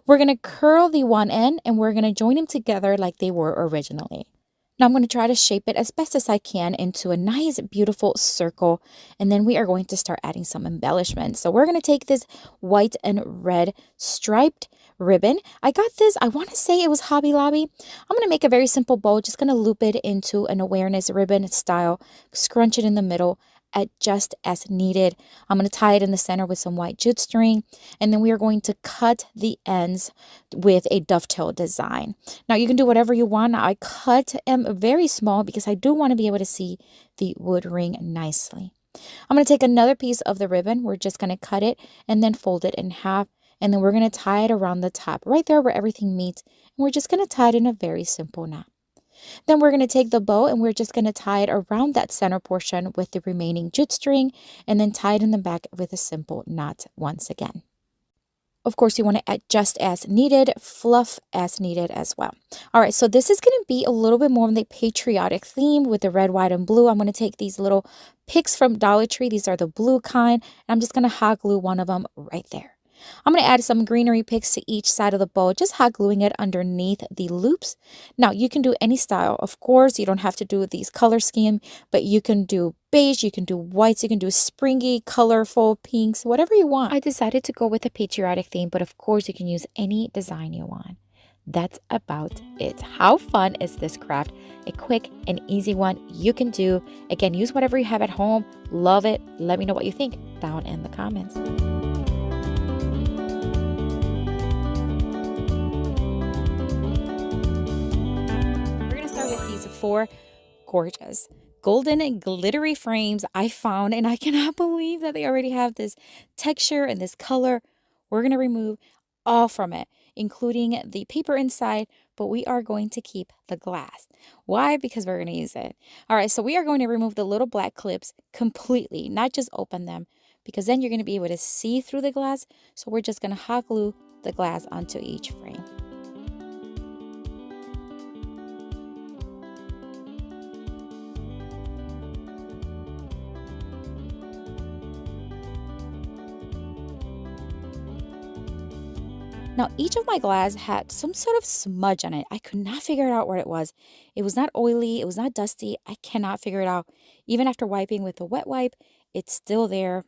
We're going to curl the one end and we're going to join them together like they were originally. Now I'm going to try to shape it as best as I can into a nice, beautiful circle. And then we are going to start adding some embellishments. So we're going to take this white and red striped ribbon. I got this, I want to say it was Hobby Lobby. I'm going to make a very simple bow, just going to loop it into an awareness ribbon style, scrunch it in the middle, adjust as needed. I'm going to tie it in the center with some white jute string, and then we are going to cut the ends with a dovetail design. Now you can do whatever you want. I cut them very small because I do want to be able to see the wood ring nicely. I'm going to take another piece of the ribbon. We're just going to cut it and then fold it in half. And then we're going to tie it around the top, right there where everything meets. And we're just going to tie it in a very simple knot. Then we're going to take the bow and we're just going to tie it around that center portion with the remaining jute string and then tie it in the back with a simple knot once again. Of course, you want to adjust as needed, fluff as needed as well. All right, so this is going to be a little bit more of the patriotic theme with the red, white, and blue. I'm going to take these little picks from Dollar Tree. These are the blue kind. And I'm just going to hot glue one of them right there. I'm going to add some greenery picks to each side of the bow, just hot gluing it underneath the loops. Now, you can do any style. Of course, you don't have to do these color scheme, but you can do beige, you can do whites, you can do springy, colorful pinks, whatever you want. I decided to go with a patriotic theme, but of course, you can use any design you want. That's about it. How fun is this craft? A quick and easy one you can do. Again, use whatever you have at home. Love it. Let me know what you think down in the comments. With these 4 gorgeous golden and glittery frames I found, and I cannot believe that they already have this texture and this color. We're going to remove all from it, including the paper inside, but we are going to keep the glass. Why? Because we're going to use it. All right, so we are going to remove the little black clips completely, not just open them, because then you're going to be able to see through the glass. So we're just going to hot glue the glass onto each frame. Now, each of my glass had some sort of smudge on it. I could not figure out what it was. It was not oily. It was not dusty. I cannot figure it out. Even after wiping with a wet wipe, it's still there.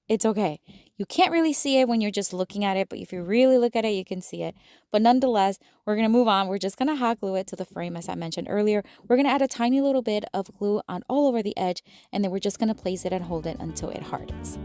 It's okay. You can't really see it when you're just looking at it, but if you really look at it, you can see it. But nonetheless, we're going to move on. We're just going to hot glue it to the frame, as I mentioned earlier. We're going to add a tiny little bit of glue on all over the edge, and then we're just going to place it and hold it until it hardens.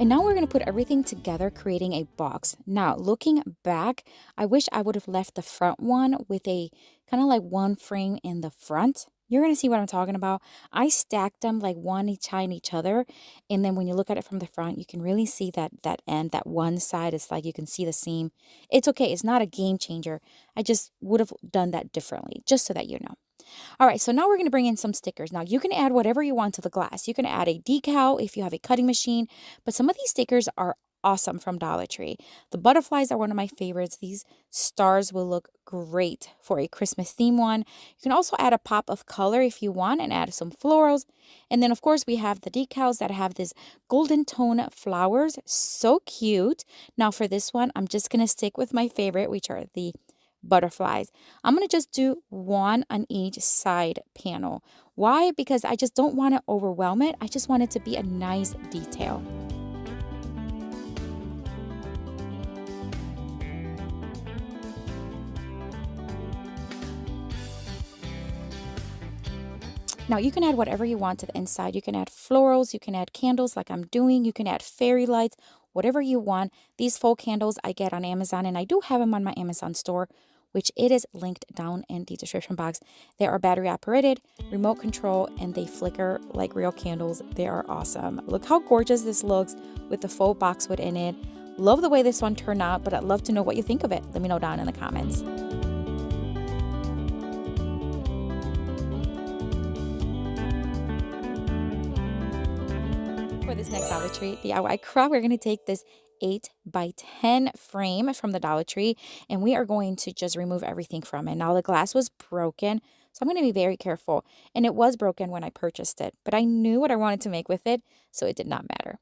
And now we're going to put everything together, creating a box. Now, looking back, I wish I would have left the front one with a kind of like one frame in the front. You're going to see what I'm talking about. I stacked them like one behind each other. And then when you look at it from the front, you can really see that end, that one side is like you can see the seam. It's okay. It's not a game changer. I just would have done that differently, just so that you know. All right, so now we're going to bring in some stickers. Now you can add whatever you want to the glass. You can add a decal if you have a cutting machine, but some of these stickers are awesome from Dollar Tree. The butterflies are one of my favorites. These stars will look great for a Christmas theme one. You can also add a pop of color if you want and add some florals. And then of course we have the decals that have this golden tone flowers. So cute. Now for this one, I'm just going to stick with my favorite, which are the butterflies. I'm going to just do one on each side panel. Why? Because I just don't want to overwhelm it. I just want it to be a nice detail. Now you can add whatever you want to the inside. You can add florals, you can add candles like I'm doing, you can add fairy lights, whatever you want. These faux candles I get on Amazon, and I do have them on my Amazon store, which it is linked down in the description box. They are battery operated, remote control, and they flicker like real candles. They are awesome. Look how gorgeous this looks with the faux boxwood in it. Love the way this one turned out, but I'd love to know what you think of it. Let me know down in the comments. For this next Dollar Tree DIY craft, we're going to take this 8 by 10 frame from the Dollar Tree, and we are going to just remove everything from it. Now the glass was broken, so I'm going to be very careful, and it was broken when I purchased it, but I knew what I wanted to make with it, so it did not matter.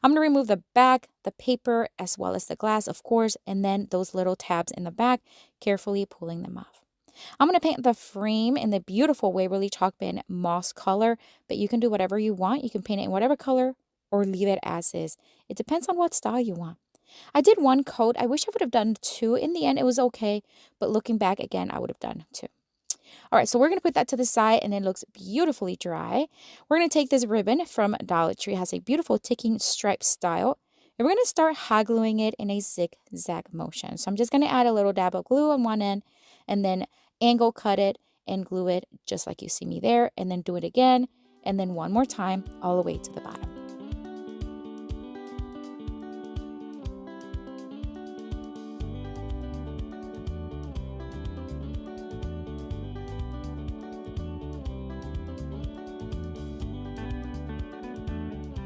I'm going to remove the back, the paper, as well as the glass, of course, and then those little tabs in the back, carefully pulling them off. I'm going to paint the frame in the beautiful Waverly Chalk Pen moss color, but you can do whatever you want. You can paint it in whatever color or leave it as is. It depends on what style you want. I did one coat. I wish I would have done two. In the end, it was okay, but looking back again, I would have done two. All right, so we're going to put that to the side, and it looks beautifully dry. We're going to take this ribbon from Dollar Tree. It has a beautiful ticking stripe style, and we're going to start hot gluing it in a zigzag motion. So I'm just going to add a little dab of glue on one end, and then angle cut it and glue it just like you see me there, and then do it again, and then one more time all the way to the bottom.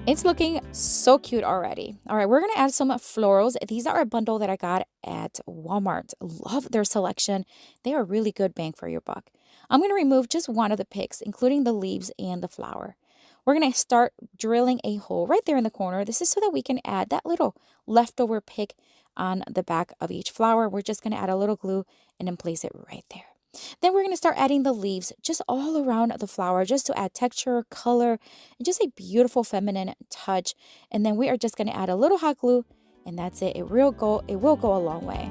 It's looking so cute already. All right, we're going to add some florals. These are a bundle that I got at Walmart. Love their selection. They are really good bang for your buck. I'm going to remove just one of the picks, including the leaves and the flower. We're going to start drilling a hole right there in the corner. This is so that we can add that little leftover pick on the back of each flower. We're just going to add a little glue and then place it right there. Then we're going to start adding the leaves just all around the flower, just to add texture, color, and just a beautiful feminine touch. And then we are just going to add a little hot glue, and that's it. It will go a long way.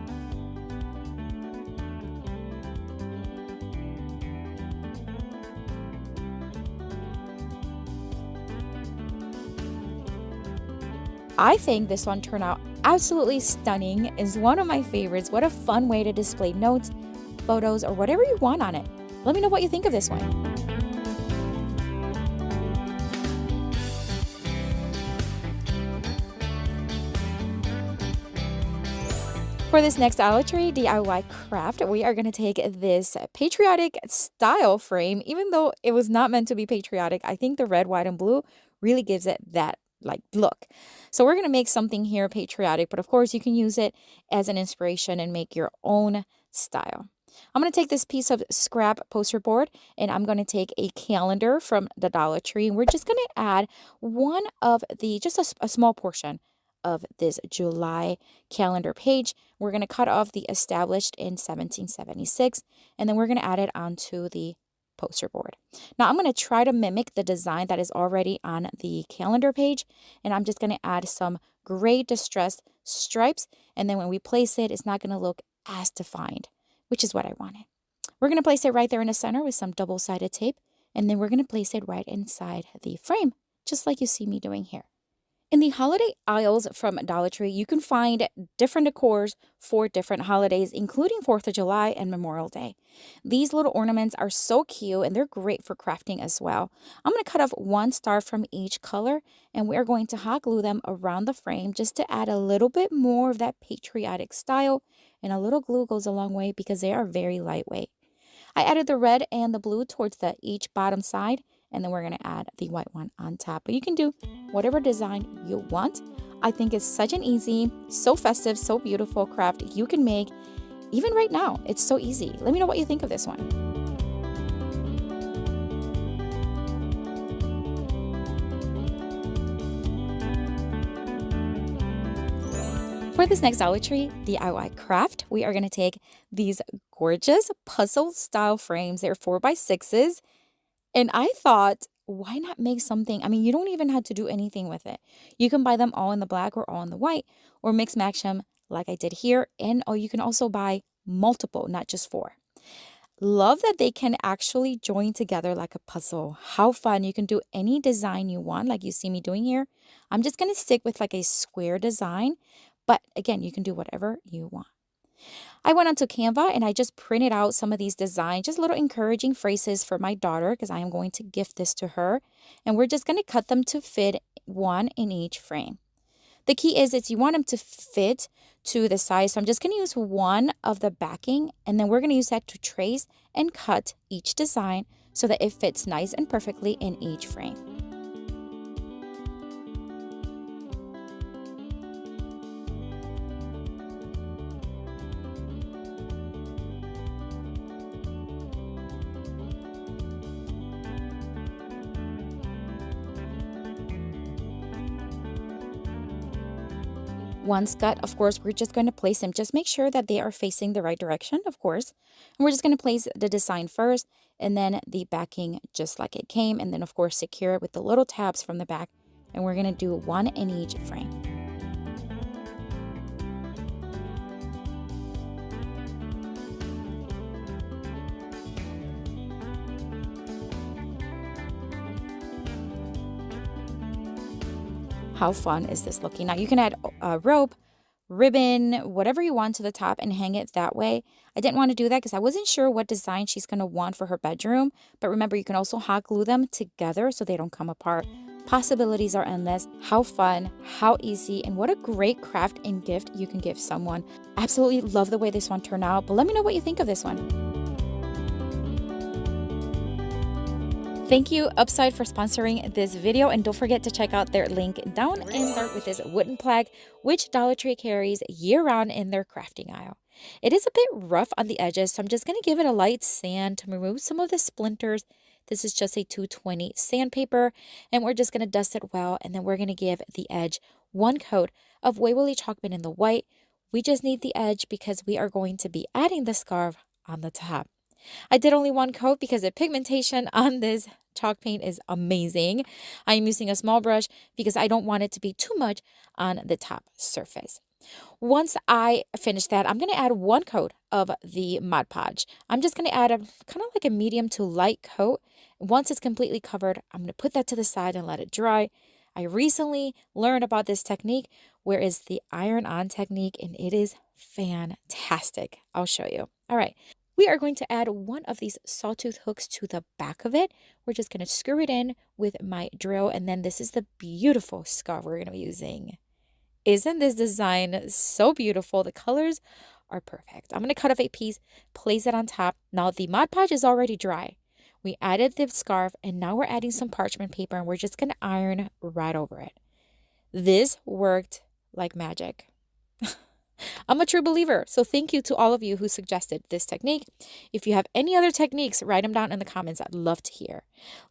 I think this one turned out absolutely stunning. It's one of my favorites. What a fun way to display notes, photos, or whatever you want on it. Let me know what you think of this one. For this next Dollar Tree DIY craft, we are going to take this patriotic style frame. Even though it was not meant to be patriotic, I think the red, white, and blue really gives it that like look. So we're going to make something here patriotic, but of course you can use it as an inspiration and make your own style. I'm going to take this piece of scrap poster board, and I'm going to take a calendar from the Dollar Tree, and we're just going to add one of the, just a small portion of this July calendar page. We're going to cut off the established in 1776, and then we're going to add it onto the poster board. Now I'm going to try to mimic the design that is already on the calendar page, and I'm just going to add some gray distressed stripes, and then when we place it, it's not going to look as defined, which is what I wanted. We're going to place it right there in the center with some double-sided tape, and then we're going to place it right inside the frame, just like you see me doing here. In the holiday aisles from Dollar Tree, you can find different decors for different holidays, including 4th of July and Memorial Day. These little ornaments are so cute, and they're great for crafting as well. I'm going to cut off one star from each color, and we are going to hot glue them around the frame just to add a little bit more of that patriotic style, and a little glue goes a long way because they are very lightweight. I added the red and the blue towards each bottom side, and then we're going to add the white one on top. But you can do whatever design you want. I think it's such an easy, so festive, so beautiful craft you can make even right now. It's so easy. Let me know what you think of this one. For this next Dollar Tree DIY craft, we are going to take these gorgeous puzzle style frames. They're 4x6s. And I thought, why not make something? I mean, you don't even have to do anything with it. You can buy them all in the black or all in the white, or mix match them like I did here. And you can also buy multiple, not just 4. Love that they can actually join together like a puzzle. How fun. You can do any design you want, like you see me doing here. I'm just going to stick with like a square design. But again, you can do whatever you want. I went onto Canva and I just printed out some of these designs, just little encouraging phrases for my daughter because I am going to gift this to her. And we're just going to cut them to fit one in each frame. The key is you want them to fit to the size. So I'm just going to use one of the backing, and then we're going to use that to trace and cut each design so that it fits nice and perfectly in each frame. Once cut, of course, we're just going to place them. Just make sure that they are facing the right direction, of course. And we're just going to place the design first, and then the backing just like it came. And then, of course, secure it with the little tabs from the back. And we're going to do one in each frame. How fun is this looking? Now you can add a rope, ribbon, whatever you want to the top and hang it that way. I didn't want to do that because I wasn't sure what design she's going to want for her bedroom. But remember, you can also hot glue them together so they don't come apart. Possibilities are endless. How fun, how easy, and what a great craft and gift you can give someone. Absolutely love the way this one turned out, but let me know what you think of this one. Thank you, Upside, for sponsoring this video, and don't forget to check out their link down and start with this wooden plaque, which Dollar Tree carries year-round in their crafting aisle. It is a bit rough on the edges, so I'm just going to give it a light sand to remove some of the splinters. This is just a 220 sandpaper, and we're just going to dust it well, and then we're going to give the edge one coat of Waverly Chalkman in the white. We just need the edge because we are going to be adding the scarf on the top. I did only one coat because the pigmentation on this chalk paint is amazing. I am using a small brush because I don't want it to be too much on the top surface. Once I finish that, I'm going to add one coat of the Mod Podge. I'm just going to add a kind of like a medium to light coat. Once it's completely covered, I'm going to put that to the side and let it dry. I recently learned about this technique, where is the iron-on technique, and it is fantastic. I'll show you. All right. We are going to add one of these sawtooth hooks to the back of it. We're just going to screw it in with my drill, and then this is the beautiful scarf we're going to be using. Isn't this design so beautiful? The colors are perfect. I'm going to cut off a piece, place it on top. Now the Mod Podge is already dry. We added the scarf, and now we're adding some parchment paper, and we're just going to iron right over it. This worked like magic. I'm a true believer. So thank you to all of you who suggested this technique. If you have any other techniques, write them down in the comments. I'd love to hear.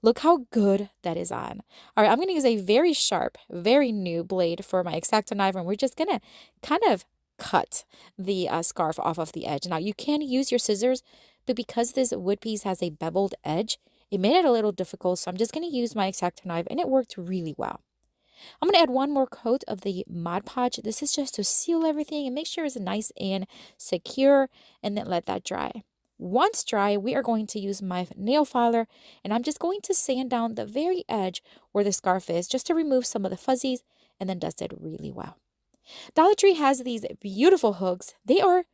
Look how good that is on. All right, I'm going to use a very sharp, very new blade for my X-Acto knife, and we're just going to kind of cut the scarf off of the edge. Now, you can use your scissors, but because this wood piece has a beveled edge, it made it a little difficult. So I'm just going to use my X-Acto knife, and it worked really well. I'm going to add one more coat of the Mod Podge. This is just to seal everything and make sure it's nice and secure, and then let that dry. Once dry, we are going to use my nail filer, and I'm just going to sand down the very edge where the scarf is just to remove some of the fuzzies, and then dust it really well. Dollar Tree has these beautiful hooks. They are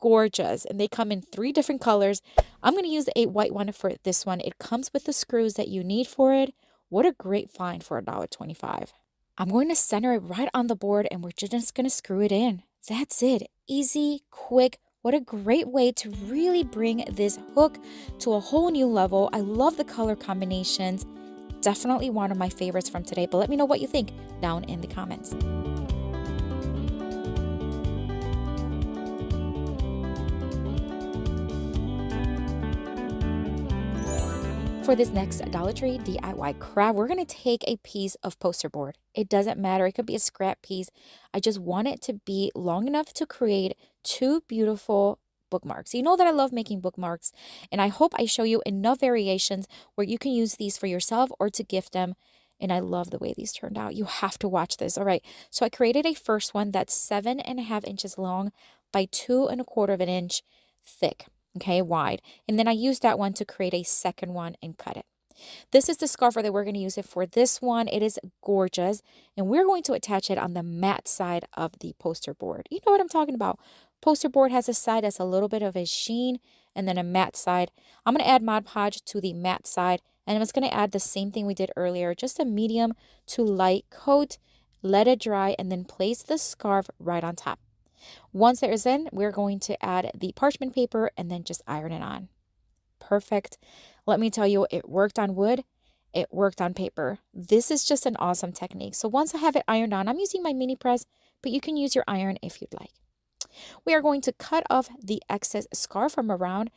gorgeous, and they come in 3 different colors. I'm going to use a white one for this one. It comes with the screws that you need for it. What a great find for $1.25. I'm going to center it right on the board, and we're just going to screw it in. That's it. Easy, quick. What a great way to really bring this hook to a whole new level. I love the color combinations. Definitely one of my favorites from today, but let me know what you think down in the comments. For this next Dollar Tree DIY craft, we're going to take a piece of poster board. It doesn't matter. It could be a scrap piece. I just want it to be long enough to create 2 beautiful bookmarks. You know that I love making bookmarks, and I hope I show you enough variations where you can use these for yourself or to gift them. And I love the way these turned out. You have to watch this. All right. So I created a first one that's 7.5 inches long by 2.25 of an inch thick. Okay, wide. And then I used that one to create a second one and cut it. This is the scarf that we're going to use it for. This one, it is gorgeous. And we're going to attach it on the matte side of the poster board. You know what I'm talking about. Poster board has a side that's a little bit of a sheen and then a matte side. I'm going to add Mod Podge to the matte side. And I'm just going to add the same thing we did earlier. Just a medium to light coat. Let it dry and then place the scarf right on top. Once it is in, we're going to add the parchment paper and then just iron it on. Perfect. Let me tell you, it worked on wood. It worked on paper. This is just an awesome technique. So once I have it ironed on, I'm using my mini press, but you can use your iron if you'd like. We are going to cut off the excess scarf from around,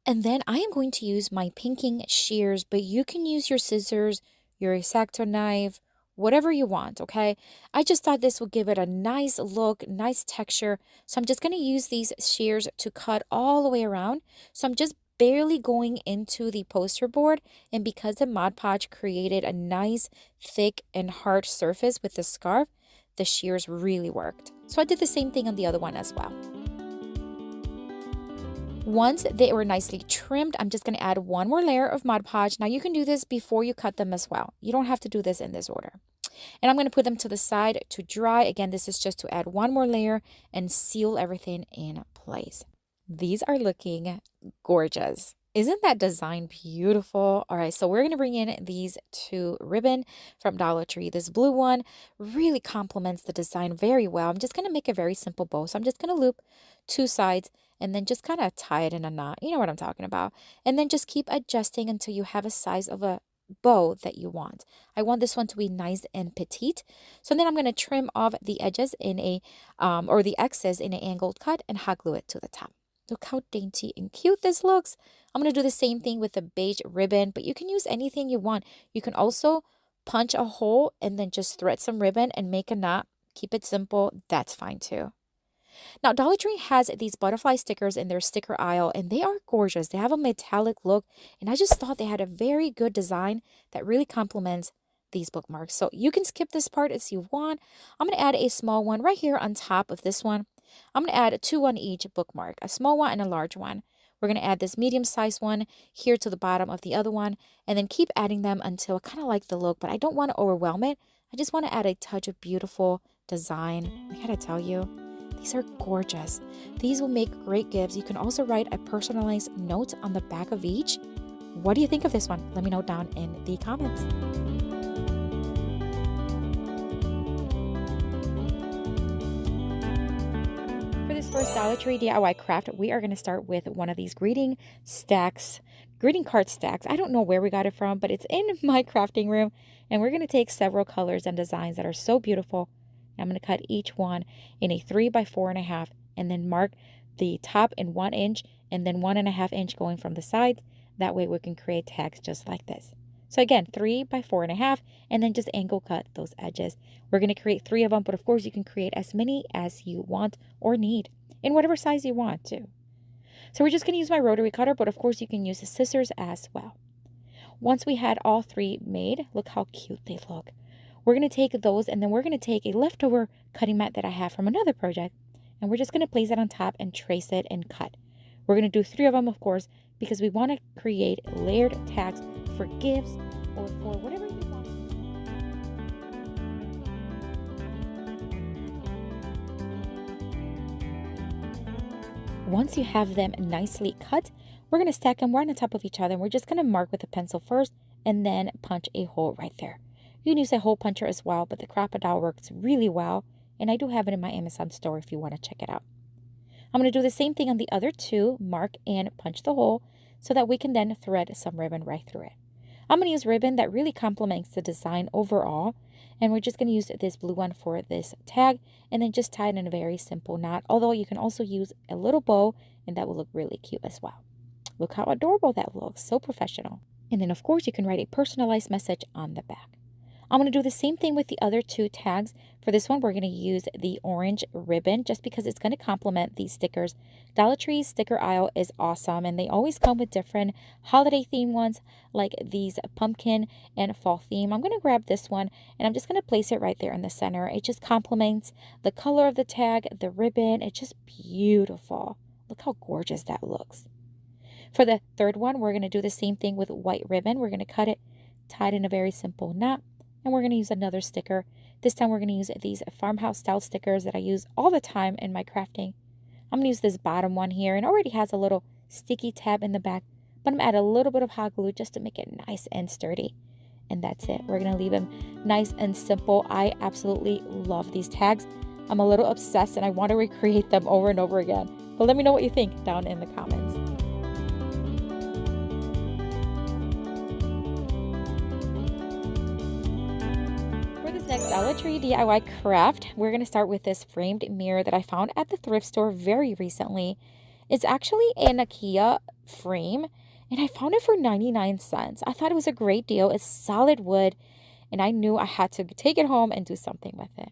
and then I am going to use my pinking shears, but you can use your scissors, your X-Acto knife, whatever you want, okay? I just thought this would give it a nice look, nice texture. So I'm just going to use these shears to cut all the way around. So I'm just barely going into the poster board. And because the Mod Podge created a nice, thick, and hard surface with the scarf, the shears really worked. So I did the same thing on the other one as well. Once they were nicely trimmed, I'm just going to add one more layer of Mod Podge. Now you can do this before you cut them as well. You don't have to do this in this order. And I'm going to put them to the side to dry. Again, this is just to add one more layer and seal everything in place. These are looking gorgeous. Isn't that design beautiful? All right, so we're going to bring in these 2 ribbon from Dollar Tree. This blue one really complements the design very well. I'm just going to make a very simple bow. So I'm just going to loop 2 sides and then just kind of tie it in a knot. You know what I'm talking about. And then just keep adjusting until you have a size of a bow that you want. I want this one to be nice and petite. So then I'm going to trim off the edges in a, or the excess in an angled cut and hot glue it to the top. Look how dainty and cute this looks. I'm going to do the same thing with the beige ribbon, but you can use anything you want. You can also punch a hole and then just thread some ribbon and make a knot. Keep it simple. That's fine too. Now, Dollar Tree has these butterfly stickers in their sticker aisle, and they are gorgeous. They have a metallic look, and I just thought they had a very good design that really complements these bookmarks. So you can skip this part if you want. I'm going to add a small one right here on top of this one. I'm going to add 2 on each bookmark, a small one and a large one. We're going to add this medium-sized one here to the bottom of the other one, and then keep adding them until I kind of like the look, but I don't want to overwhelm it. I just want to add a touch of beautiful design. I gotta tell you, these are gorgeous. These will make great gifts. You can also write a personalized note on the back of each. What do you think of this one? Let me know down in the comments. For this first Dollar Tree DIY craft, we are going to start with one of these greeting card stacks. I don't know where we got it from, but it's in my crafting room. And we're going to take several colors and designs that are so beautiful I'm going to cut each one in a 3 by 4.5 and then mark the top in 1 inch and then 1.5 inch going from the sides. That way we can create tags just like this. So again, 3 by 4.5 and then just angle cut those edges. We're going to create 3 of them, but of course you can create as many as you want or need in whatever size you want to. So we're just going to use my rotary cutter, but of course you can use the scissors as well. Once we had all 3 made, look how cute they look. We're going to take those and then we're going to take a leftover cutting mat that I have from another project and we're just going to place it on top and trace it and cut. We're going to do 3 of them, of course, because we want to create layered tags for gifts or for whatever you want. Once you have them nicely cut, we're going to stack them right on top of each other. And we're just going to mark with a pencil first and then punch a hole right there. You can use a hole puncher as well, but the crocodile works really well. And I do have it in my Amazon store if you want to check it out. I'm going to do the same thing on the other 2, mark and punch the hole so that we can then thread some ribbon right through it. I'm going to use ribbon that really complements the design overall. And we're just going to use this blue one for this tag and then just tie it in a very simple knot. Although you can also use a little bow and that will look really cute as well. Look how adorable that looks, so professional. And then of course you can write a personalized message on the back. I'm going to do the same thing with the other 2 tags. For this one, we're going to use the orange ribbon just because it's going to complement these stickers. Dollar Tree's sticker aisle is awesome, and they always come with different holiday theme ones like these pumpkin and fall theme. I'm going to grab this one, and I'm just going to place it right there in the center. It just complements the color of the tag, the ribbon. It's just beautiful. Look how gorgeous that looks. For the third one, we're going to do the same thing with white ribbon. We're going to cut it, tie it in a very simple knot. And we're going to use another sticker. This time we're going to use these farmhouse style stickers that I use all the time in my crafting. I'm going to use this bottom one here and it already has a little sticky tab in the back. But I'm going to add a little bit of hot glue just to make it nice and sturdy. And that's it. We're going to leave them nice and simple. I absolutely love these tags. I'm a little obsessed and I want to recreate them over and over again. But let me know what you think down in the comments. Next Dollar Tree DIY craft, we're going to start with this framed mirror that I found at the thrift store very recently. It's actually an IKEA frame and I found it for 99 cents. I thought it was a great deal. It's solid wood and I knew I had to take it home and do something with it.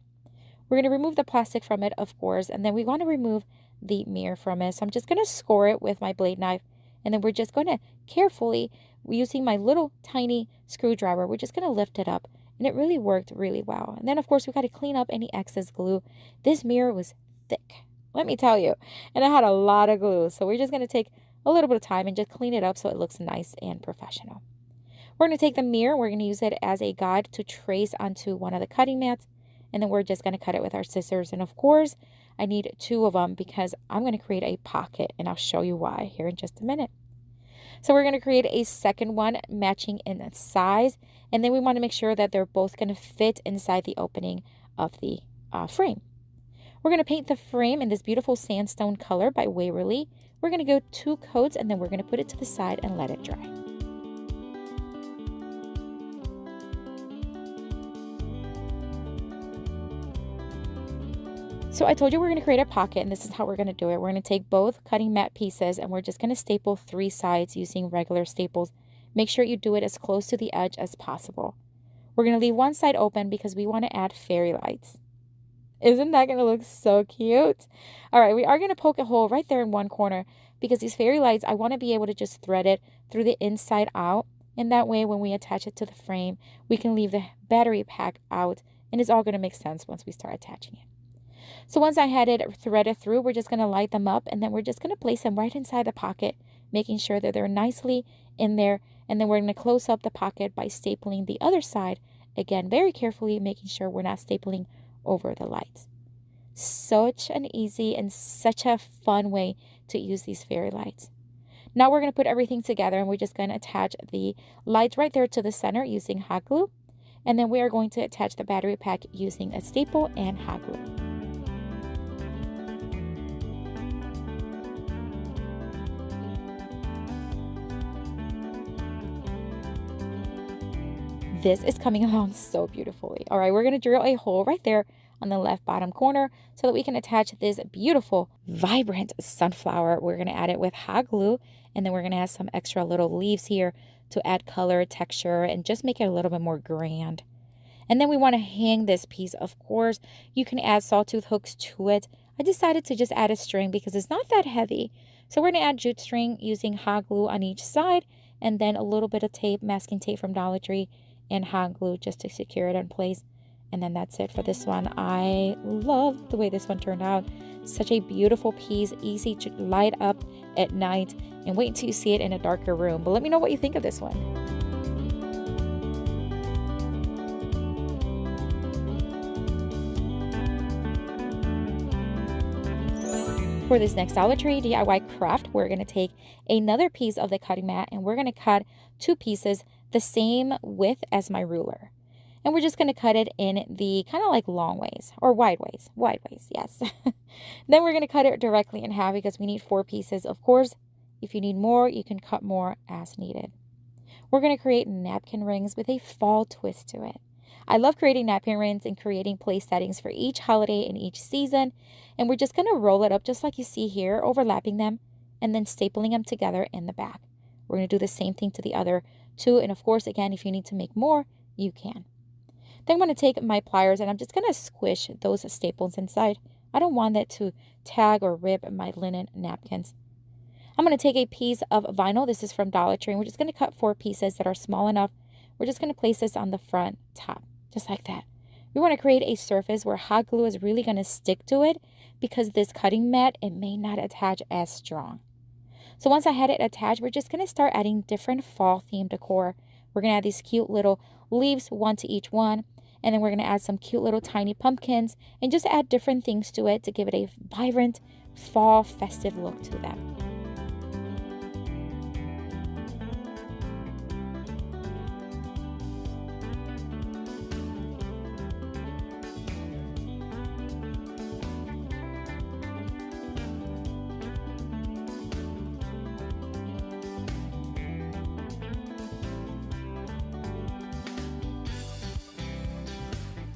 We're going to remove the plastic from it, of course, and then we want to remove the mirror from it. So I'm just going to score it with my blade knife and then we're just going to carefully, using my little tiny screwdriver, we're just going to lift it up. And it really worked really well. And then, of course, we got to clean up any excess glue. This mirror was thick, let me tell you. And I had a lot of glue. So we're just going to take a little bit of time and just clean it up so it looks nice and professional. We're going to take the mirror. We're going to use it as a guide to trace onto one of the cutting mats. And then we're just going to cut it with our scissors. And, of course, I need 2 of them because I'm going to create a pocket. And I'll show you why here in just a minute. So we're going to create a second one matching in size. And then we want to make sure that they're both going to fit inside the opening of the frame. We're going to paint the frame in this beautiful sandstone color by Waverly. We're going to go 2 coats and then we're going to put it to the side and let it dry. So I told you we're going to create a pocket and this is how we're going to do it. We're going to take both cutting mat pieces and we're just going to staple 3 sides using regular staples. Make sure you do it as close to the edge as possible. We're going to leave one side open because we want to add fairy lights. Isn't that going to look so cute? All right, we are going to poke a hole right there in one corner because these fairy lights, I want to be able to just thread it through the inside out. And that way, when we attach it to the frame, we can leave the battery pack out and it's all going to make sense once we start attaching it. So once I had it threaded through, we're just going to light them up and then we're just going to place them right inside the pocket, making sure that they're nicely in there. And then we're going to close up the pocket by stapling the other side. Again, very carefully, making sure we're not stapling over the lights. Such an easy and such a fun way to use these fairy lights. Now we're going to put everything together and we're just going to attach the lights right there to the center using hot glue. And then we are going to attach the battery pack using a staple and hot glue. This is coming along so beautifully. All right, we're going to drill a hole right there on the left bottom corner so that we can attach this beautiful, vibrant sunflower. We're going to add it with hot glue, and then we're going to add some extra little leaves here to add color, texture, and just make it a little bit more grand. And then we want to hang this piece. Of course, you can add sawtooth hooks to it. I decided to just add a string because it's not that heavy. So we're going to add jute string using hot glue on each side, and then a little bit of tape, masking tape from Dollar Tree, and hot glue just to secure it in place. And then that's it for this one. I love the way this one turned out. Such a beautiful piece, easy to light up at night, and wait until you see it in a darker room. But let me know what you think of this one. For this next Dollar Tree DIY craft, we're going to take another piece of the cutting mat, and we're going to cut 2 pieces the same width as my ruler. And we're just going to cut it in the kind of like long ways or wide ways, yes. Then we're going to cut it directly in half because we need 4 pieces. Of course, if you need more, you can cut more as needed. We're going to create napkin rings with a fall twist to it. I love creating napkin rings and creating place settings for each holiday and each season. And we're just going to roll it up just like you see here, overlapping them, and then stapling them together in the back. We're going to do the same thing to the other 2. And of course, again, if you need to make more, you can. Then I'm going to take my pliers and I'm just going to squish those staples inside. I don't want that to tag or rip my linen napkins. I'm going to take a piece of vinyl. This is from Dollar Tree. And we're just going to cut 4 pieces that are small enough. We're just going to place this on the front top, just like that. We want to create a surface where hot glue is really going to stick to it because this cutting mat, it may not attach as strong. So once I had it attached, we're just going to start adding different fall themed decor. We're going to add these cute little leaves, 1 to each one. And then we're going to add some cute little tiny pumpkins and just add different things to it to give it a vibrant fall festive look to them.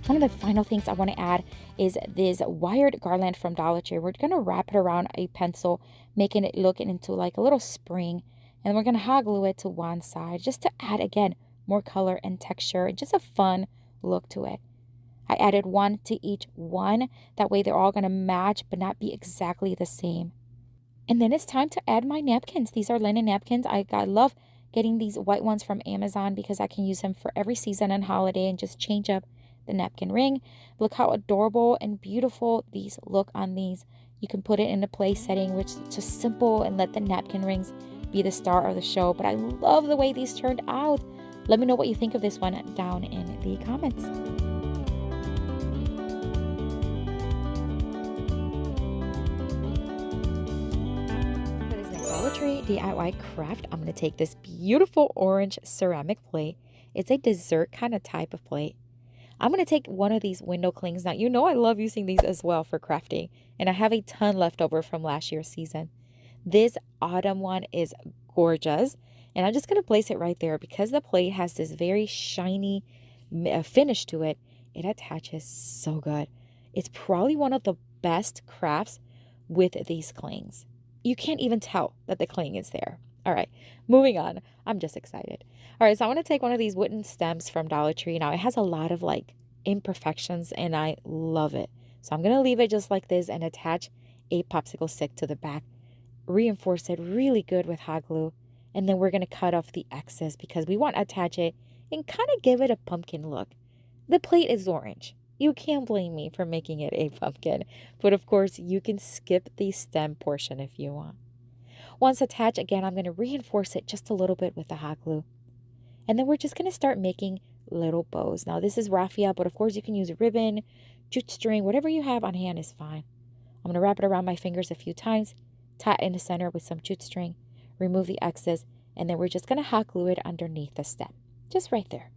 One of the final things I want to add is this wired garland from Dollar Tree. We're going to wrap it around a pencil, making it look into like a little spring. And we're going to hot glue it to one side just to add, again, more color and texture and just a fun look to it. I added 1 to each one. That way they're all going to match but not be exactly the same. And then it's time to add my napkins. These are linen napkins. I love getting these white ones from Amazon because I can use them for every season and holiday and just change up the napkin ring. Look how adorable and beautiful these look on these. You can put it in a place setting which is just simple and let the napkin rings be the star of the show. But I love the way these turned out. Let me know what you think of this one down in the comments. For this next Dollar Tree DIY craft, I'm going to take this beautiful orange ceramic plate. It's a dessert kind of type of plate. I'm going to take one of these window clings. Now, you know I love using these as well for crafting, and I have a ton left over from last year's season. This autumn one is gorgeous, and I'm just going to place it right there because the plate has this very shiny finish to it. It attaches so good. It's probably one of the best crafts with these clings. You can't even tell that the cling is there. All right, moving on. I'm just excited. All right, so I want to take one of these wooden stems from Dollar Tree. Now, it has a lot of like imperfections and I love it. So I'm going to leave it just like this and attach a popsicle stick to the back. Reinforce it really good with hot glue. And then we're going to cut off the excess because we want to attach it and kind of give it a pumpkin look. The plate is orange. You can't blame me for making it a pumpkin. But of course, you can skip the stem portion if you want. Once attached, again, I'm going to reinforce it just a little bit with the hot glue. And then we're just going to start making little bows. Now, this is raffia, but of course you can use ribbon, jute string, whatever you have on hand is fine. I'm going to wrap it around my fingers a few times, tie it in the center with some jute string, remove the excess, and then we're just going to hot glue it underneath the stem, just right there.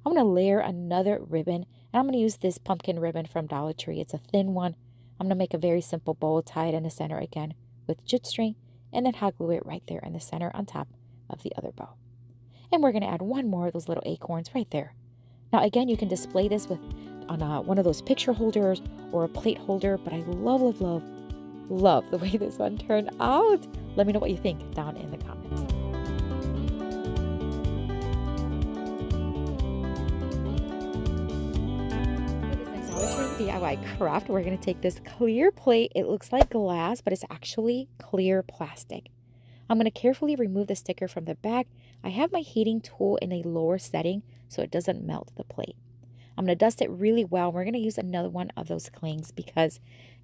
I'm going to layer another ribbon, and I'm going to use this pumpkin ribbon from Dollar Tree. It's a thin one. I'm going to make a very simple bow, tie it in the center again with jute string, and then hot glue it right there in the center on top of the other bow. And we're going to add one more of those little acorns right there. Now, again, you can display this with on one of those picture holders or a plate holder, but I love, love, love, love the way this one turned out. Let me know what you think down in the comments. DIY craft, we're going to take this clear plate. It looks like glass, but it's actually clear plastic. I'm going to carefully remove the sticker from the back. I have my heating tool in a lower setting so it doesn't melt the plate. I'm going to dust it really well. We're going to use another one of those clings because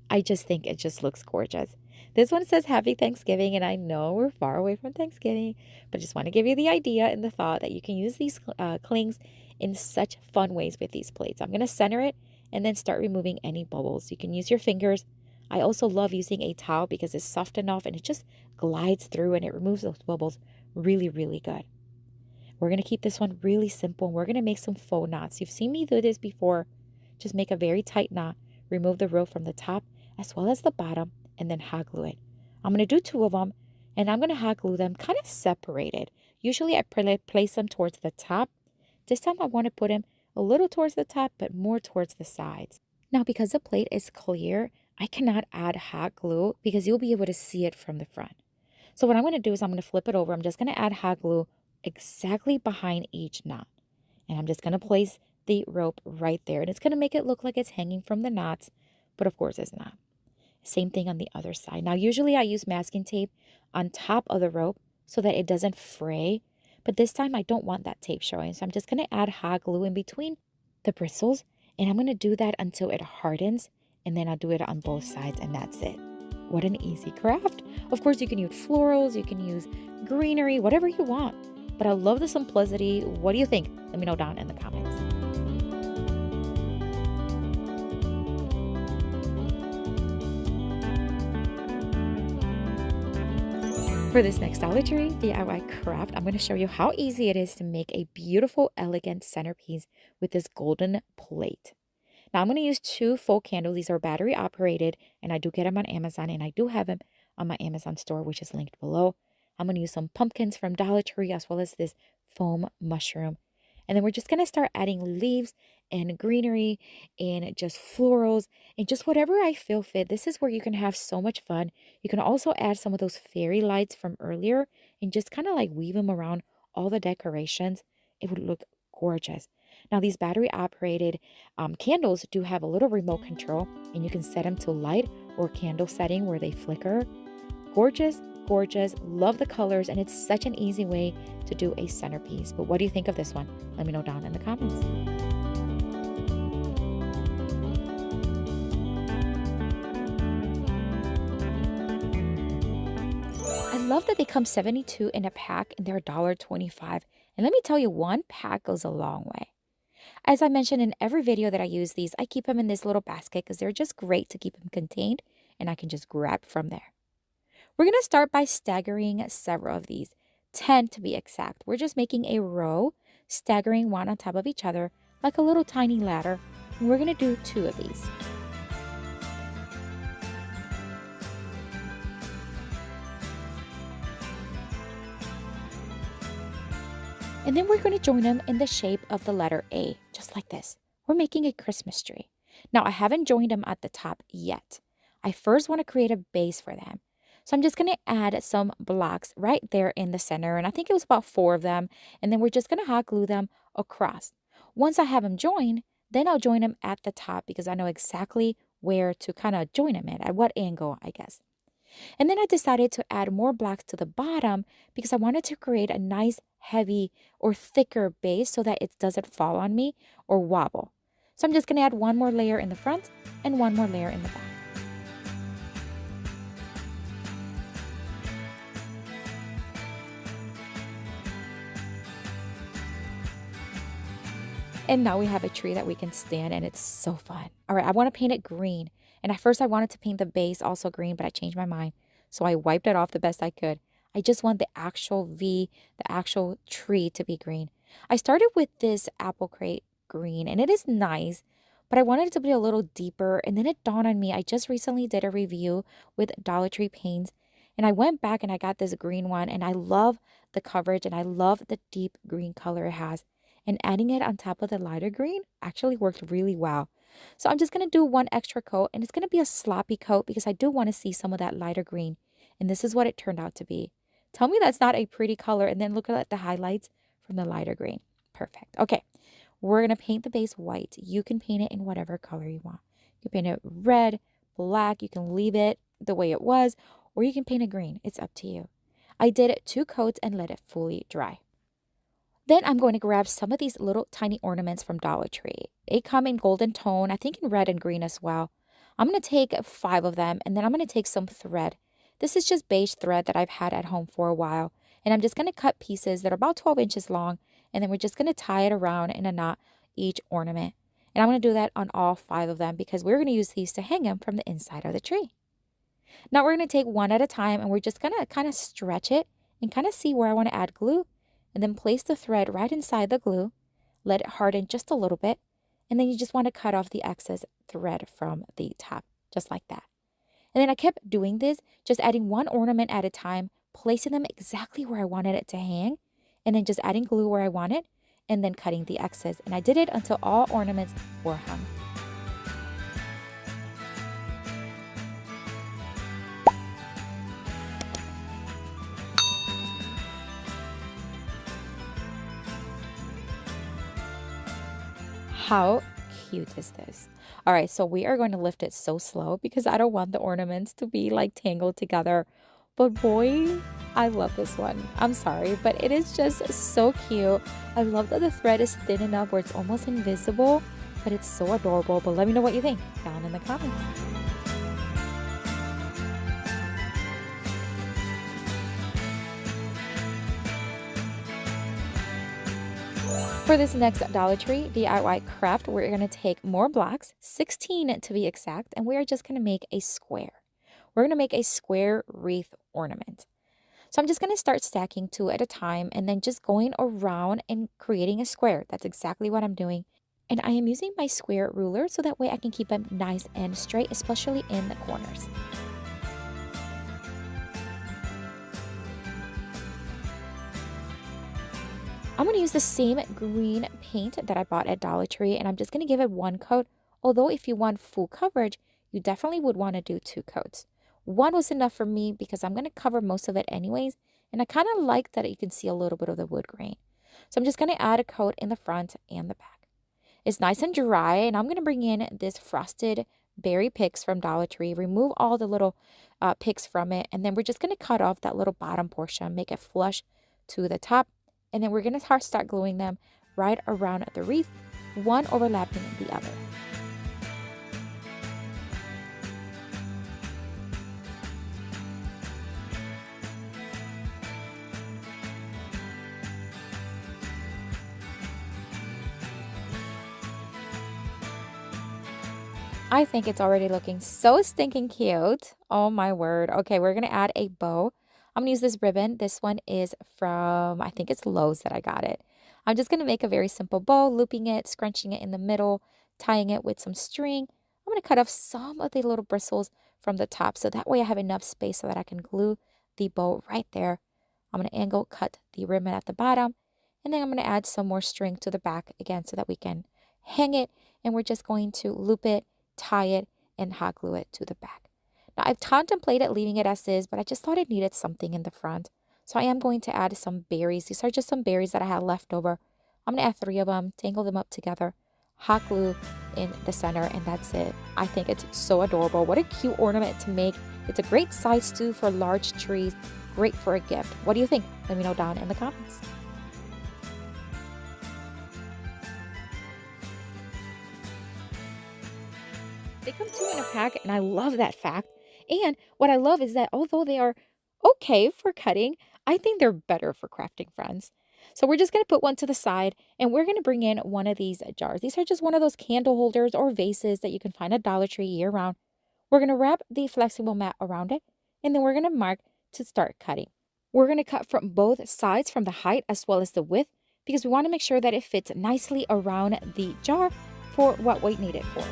I just think it just looks gorgeous. This one says Happy Thanksgiving, and I know we're far away from Thanksgiving, but I just want to give you the idea and the thought that you can use these clings in such fun ways with these plates. I'm going to center it and then start removing any bubbles. You can use your fingers. I also love using a towel because it's soft enough and it just glides through and it removes those bubbles really, really good. We're going to keep this one really simple. We're going to make some faux knots. You've seen me do this before. Just make a very tight knot, remove the rope from the top as well as the bottom, and then hot glue it. I'm going to do 2 of them, and I'm going to hot glue them kind of separated. Usually I place them towards the top. This time I want to put them a little towards the top, but more towards the sides. Now, because the plate is clear, I cannot add hot glue because you'll be able to see it from the front. So what I'm going to do is I'm going to flip it over. I'm just going to add hot glue exactly behind each knot. And I'm just going to place the rope right there. And it's going to make it look like it's hanging from the knots, but of course it's not. Same thing on the other side. Now, usually I use masking tape on top of the rope so that it doesn't fray. But this time I don't want that tape showing. So I'm just going to add hot glue in between the bristles. And I'm going to do that until it hardens. And then I'll do it on both sides and that's it. What an easy craft. Of course, you can use florals, you can use greenery, whatever you want. But I love the simplicity. What do you think? Let me know down in the comments. For this next Dollar Tree DIY craft, I'm going to show you how easy it is to make a beautiful, elegant centerpiece with this golden plate. Now, I'm going to use 2 full candles. These are battery operated, and I do get them on Amazon, and I do have them on my Amazon store, which is linked below. I'm going to use some pumpkins from Dollar Tree as well as this foam mushroom. And then we're just going to start adding leaves and greenery and just florals and just whatever I feel fit. This is where you can have so much fun. You can also add some of those fairy lights from earlier and just kind of like weave them around all the decorations. It would look gorgeous. Now, these battery operated candles do have a little remote control, and you can set them to light or candle setting where they flicker. Gorgeous, gorgeous. Love the colors, and it's such an easy way to do a centerpiece. But what do you think of this one? Let me know down in the comments. I love that they come 72 in a pack and they're $1.25. And let me tell you, one pack goes a long way. As I mentioned in every video that I use these, I keep them in this little basket because they're just great to keep them contained and I can just grab from there. We're going to start by staggering several of these, 10 to be exact. We're just making a row, staggering one on top of each other like a little tiny ladder. And we're going to do 2 of these. And then we're going to join them in the shape of the letter A, just like this. We're making a Christmas tree. Now, I haven't joined them at the top yet. I first want to create a base for them. So I'm just going to add some blocks right there in the center. And I think it was about 4 of them. And then we're just going to hot glue them across. Once I have them joined, then I'll join them at the top because I know exactly where to kind of join them at what angle, I guess. And then I decided to add more blocks to the bottom because I wanted to create a nice, heavy or thicker base so that it doesn't fall on me or wobble. So I'm just going to add one more layer in the front and one more layer in the back. And now we have a tree that we can stand and it's so fun. All right, I want to paint it green. And at first I wanted to paint the base also green, but I changed my mind. So I wiped it off the best I could. I just want the actual V, the actual tree to be green. I started with this apple crate green and it is nice, but I wanted it to be a little deeper. And then it dawned on me, I just recently did a review with Dollar Tree paints and I went back and I got this green one and I love the coverage and I love the deep green color it has. and adding it on top of the lighter green actually worked really well. So I'm just going to do one extra coat, and it's going to be a sloppy coat because I do want to see some of that lighter green. And this is what it turned out to be. Tell me that's not a pretty color, and then look at the highlights from the lighter green. Perfect. Okay, we're going to paint the base white. You can paint it in whatever color you want. You can paint it red, black, you can leave it the way it was, or you can paint it green. It's up to you. I did 2 coats and let it fully dry. Then I'm going to grab some of these little tiny ornaments from Dollar Tree. They come in golden tone, I think in red and green as well. I'm going to take 5 of them, and then I'm going to take some thread. This is just beige thread that I've had at home for a while. And I'm just going to cut pieces that are about 12 inches long, and then we're just going to tie it around in a knot each ornament. And I'm going to do that on all 5 of them because we're going to use these to hang them from the inside of the tree. Now we're going to take one at a time, and we're just going to kind of stretch it and kind of see where I want to add glue, and then place the thread right inside the glue, let it harden just a little bit, and then you just want to cut off the excess thread from the top, just like that. And then I kept doing this, just adding one ornament at a time, placing them exactly where I wanted it to hang, and then just adding glue where I wanted, and then cutting the excess. And I did it until all ornaments were hung. How cute is this? All right, so we are going to lift it so slow because I don't want the ornaments to be like tangled together. But boy, I love this one. I'm sorry, but it is just so cute. I love that the thread is thin enough where it's almost invisible, but it's so adorable. But let me know what you think down in the comments. For this next Dollar Tree DIY craft, we're going to take more blocks, 16 to be exact, and we are just going to make a square. We're going to make a square wreath ornament. So I'm just going to start stacking 2 at a time and then just going around and creating a square. That's exactly what I'm doing. And I am using my square ruler so that way I can keep them nice and straight, especially in the corners. I'm going to use the same green paint that I bought at Dollar Tree, and I'm just going to give it 1 coat. Although if you want full coverage, you definitely would want to do 2 coats. 1 was enough for me because I'm going to cover most of it anyways, and I kind of like that you can see a little bit of the wood grain. So I'm just going to add a coat in the front and the back. It's nice and dry, and I'm going to bring in this frosted berry picks from Dollar Tree, remove all the little picks from it, and then we're just going to cut off that little bottom portion, make it flush to the top. And then we're going to start gluing them right around the wreath, one overlapping the other. I think it's already looking so stinking cute. Oh my word. Okay, we're going to add a bow. I'm going to use this ribbon. This one is from, I think it's Lowe's that I got it. I'm just going to make a very simple bow, looping it, scrunching it in the middle, tying it with some string. I'm going to cut off some of the little bristles from the top so that way I have enough space so that I can glue the bow right there. I'm going to angle cut the ribbon at the bottom, and then I'm going to add some more string to the back again so that we can hang it, and we're just going to loop it, tie it, and hot glue it to the back. Now, I've contemplated leaving it as is, but I just thought it needed something in the front. So I am going to add some berries. These are just some berries that I had left over. I'm going to add 3 of them, tangle them up together, hot glue in the center, and that's it. I think it's so adorable. What a cute ornament to make. It's a great size too for large trees. Great for a gift. What do you think? Let me know down in the comments. They come 2 in a pack, and I love that fact. And what I love is that although they are okay for cutting, I think they're better for crafting, friends. So we're just going to put one to the side, and we're going to bring in one of these jars. These are just one of those candle holders or vases that you can find at Dollar Tree year round. We're going to wrap the flexible mat around it, and then we're going to mark to start cutting. We're going to cut from both sides, from the height as well as the width, because we want to make sure that it fits nicely around the jar for what we need it for.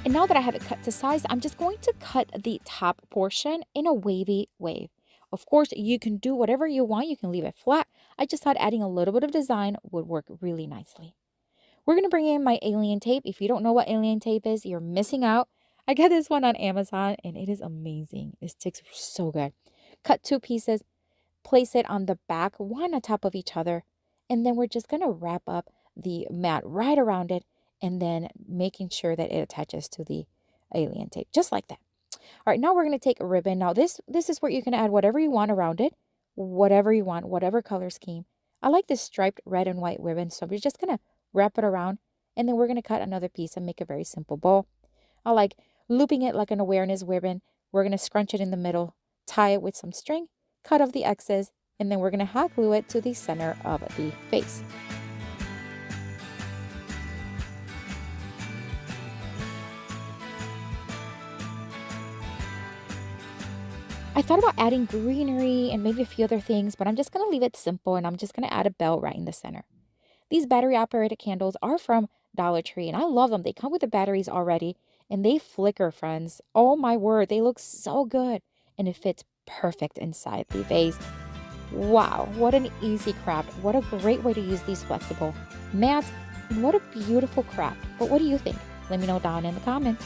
And And now that I have it cut to size, I'm just going to cut the top portion in a wavy wave. Of course, you can do whatever you want. You can leave it flat. I just thought adding a little bit of design would work really nicely. We're going to bring in my alien tape. If you don't know what alien tape is, you're missing out. I got this one on Amazon and it is amazing. It sticks so good. Cut 2 pieces, place it on the back, one on top of each other. And then we're just going to wrap up the mat right around it and then making sure that it attaches to the alien tape, just like that. All right, now we're going to take a ribbon. Now this is where you can add whatever you want around it, whatever you want, whatever color scheme. I like this striped red and white ribbon, so we're just going to wrap it around, and then we're going to cut another piece and make a very simple bow. I like looping it like an awareness ribbon. We're going to scrunch it in the middle, tie it with some string, cut off the excess, and then we're going to hot glue it to the center of the face. I thought about adding greenery and maybe a few other things, but I'm just going to leave it simple, and I'm just going to add a bell right in the center. These battery operated candles are from Dollar Tree and I love them. They come with the batteries already and they flicker, friends. Oh my word, they look so good and it fits perfect inside the vase. Wow, what an easy craft. What a great way to use these flexible mats and what a beautiful craft. But what do you think? Let me know down in the comments.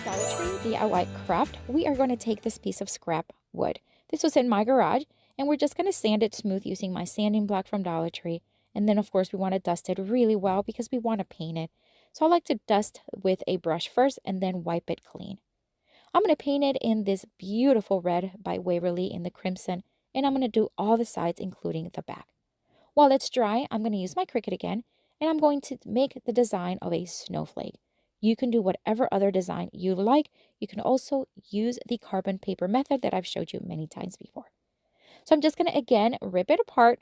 Dollar Tree DIY craft, we are going to take this piece of scrap wood. This was in my garage, and we're just going to sand it smooth using my sanding block from Dollar Tree. And then, of course, we want to dust it really well because we want to paint it. So I like to dust with a brush first and then wipe it clean. I'm going to paint it in this beautiful red by Waverly in the crimson, and I'm going to do all the sides, including the back. While it's dry, I'm going to use my Cricut again, and I'm going to make the design of a snowflake. You can do whatever other design you like. You can also use the carbon paper method that I've showed you many times before. So I'm just going to, again, rip it apart.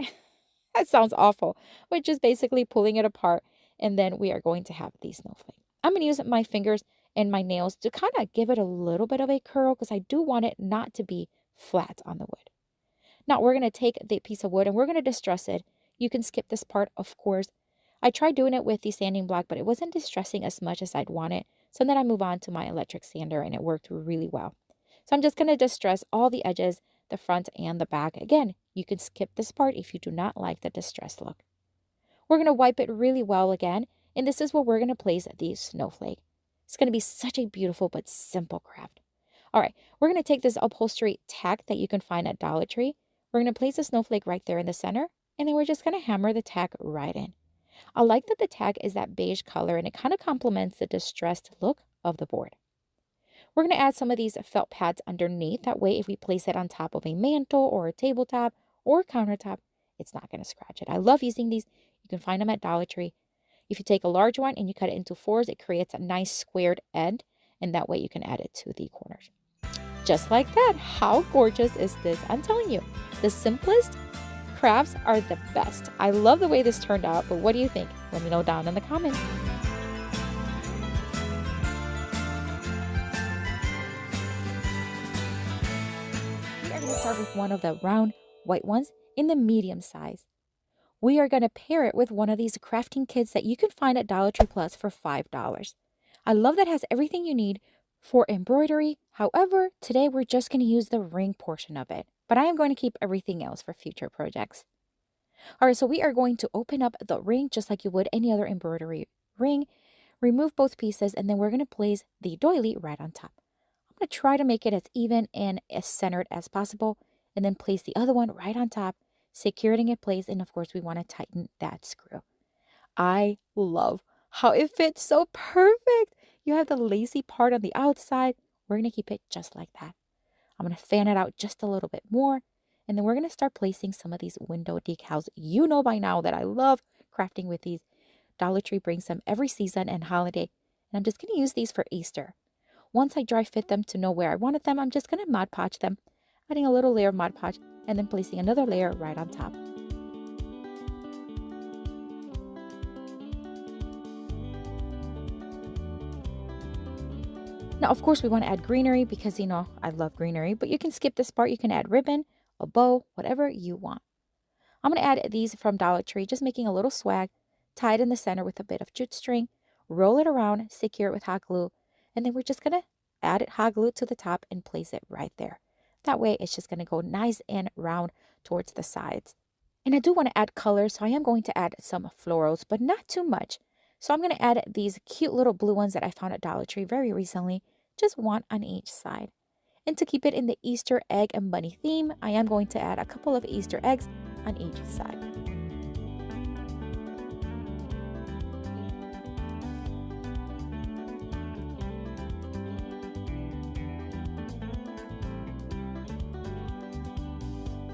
That sounds awful, but just basically pulling it apart. And then we are going to have the snowflake. I'm going to use my fingers and my nails to kind of give it a little bit of a curl because I do want it not to be flat on the wood. Now we're going to take the piece of wood and we're going to distress it. You can skip this part, of course. I tried doing it with the sanding block, but it wasn't distressing as much as I'd want it. So then I move on to my electric sander and it worked really well. So I'm just going to distress all the edges, the front and the back. Again, you can skip this part if you do not like the distressed look. We're going to wipe it really well again. And this is where we're going to place the snowflake. It's going to be such a beautiful but simple craft. All right, we're going to take this upholstery tack that you can find at Dollar Tree. We're going to place a snowflake right there in the center. And then we're just going to hammer the tack right in. I like that the tag is that beige color and it kind of complements the distressed look of the board. We're going to add some of these felt pads underneath. That way, if we place it on top of a mantle or a tabletop or a countertop, it's not going to scratch it. I love using these. You can find them at Dollar Tree. If you take a large one and you cut it into 4s, it creates a nice squared end, and that way you can add it to the corners. Just like that. How gorgeous is this? I'm telling you, the simplest crafts are the best. I love the way this turned out, but what do you think? Let me know down in the comments. We are going to start with one of the round white ones in the medium size. We are going to pair it with one of these crafting kits that you can find at Dollar Tree Plus for $5. I love that it has everything you need for embroidery. However, today we're just going to use the ring portion of it, but I am going to keep everything else for future projects. All right, so we are going to open up the ring just like you would any other embroidery ring, remove both pieces, and then we're going to place the doily right on top. I'm going to try to make it as even and as centered as possible, and then place the other one right on top, securing it in place, and of course we want to tighten that screw. I love how it fits so perfect. You have the lacy part on the outside. We're going to keep it just like that. I'm going to fan it out just a little bit more. And then we're going to start placing some of these window decals. You know by now that I love crafting with these. Dollar Tree brings them every season and holiday. And I'm just going to use these for Easter. Once I dry fit them to know where I wanted them, I'm just going to Mod Podge them. Adding a little layer of Mod Podge and then placing another layer right on top. Now, of course, we want to add greenery because, you know, I love greenery, but you can skip this part. You can add ribbon, a bow, whatever you want. I'm going to add these from Dollar Tree, just making a little swag, tie it in the center with a bit of jute string, roll it around, secure it with hot glue, and then we're just going to add it hot glue to the top and place it right there. That way it's just going to go nice and round towards the sides. And I do want to add color, so I am going to add some florals, but not too much. So I'm going to add these cute little blue ones that I found at Dollar Tree very recently, just one on each side. And to keep it in the Easter egg and bunny theme, I am going to add a couple of Easter eggs on each side.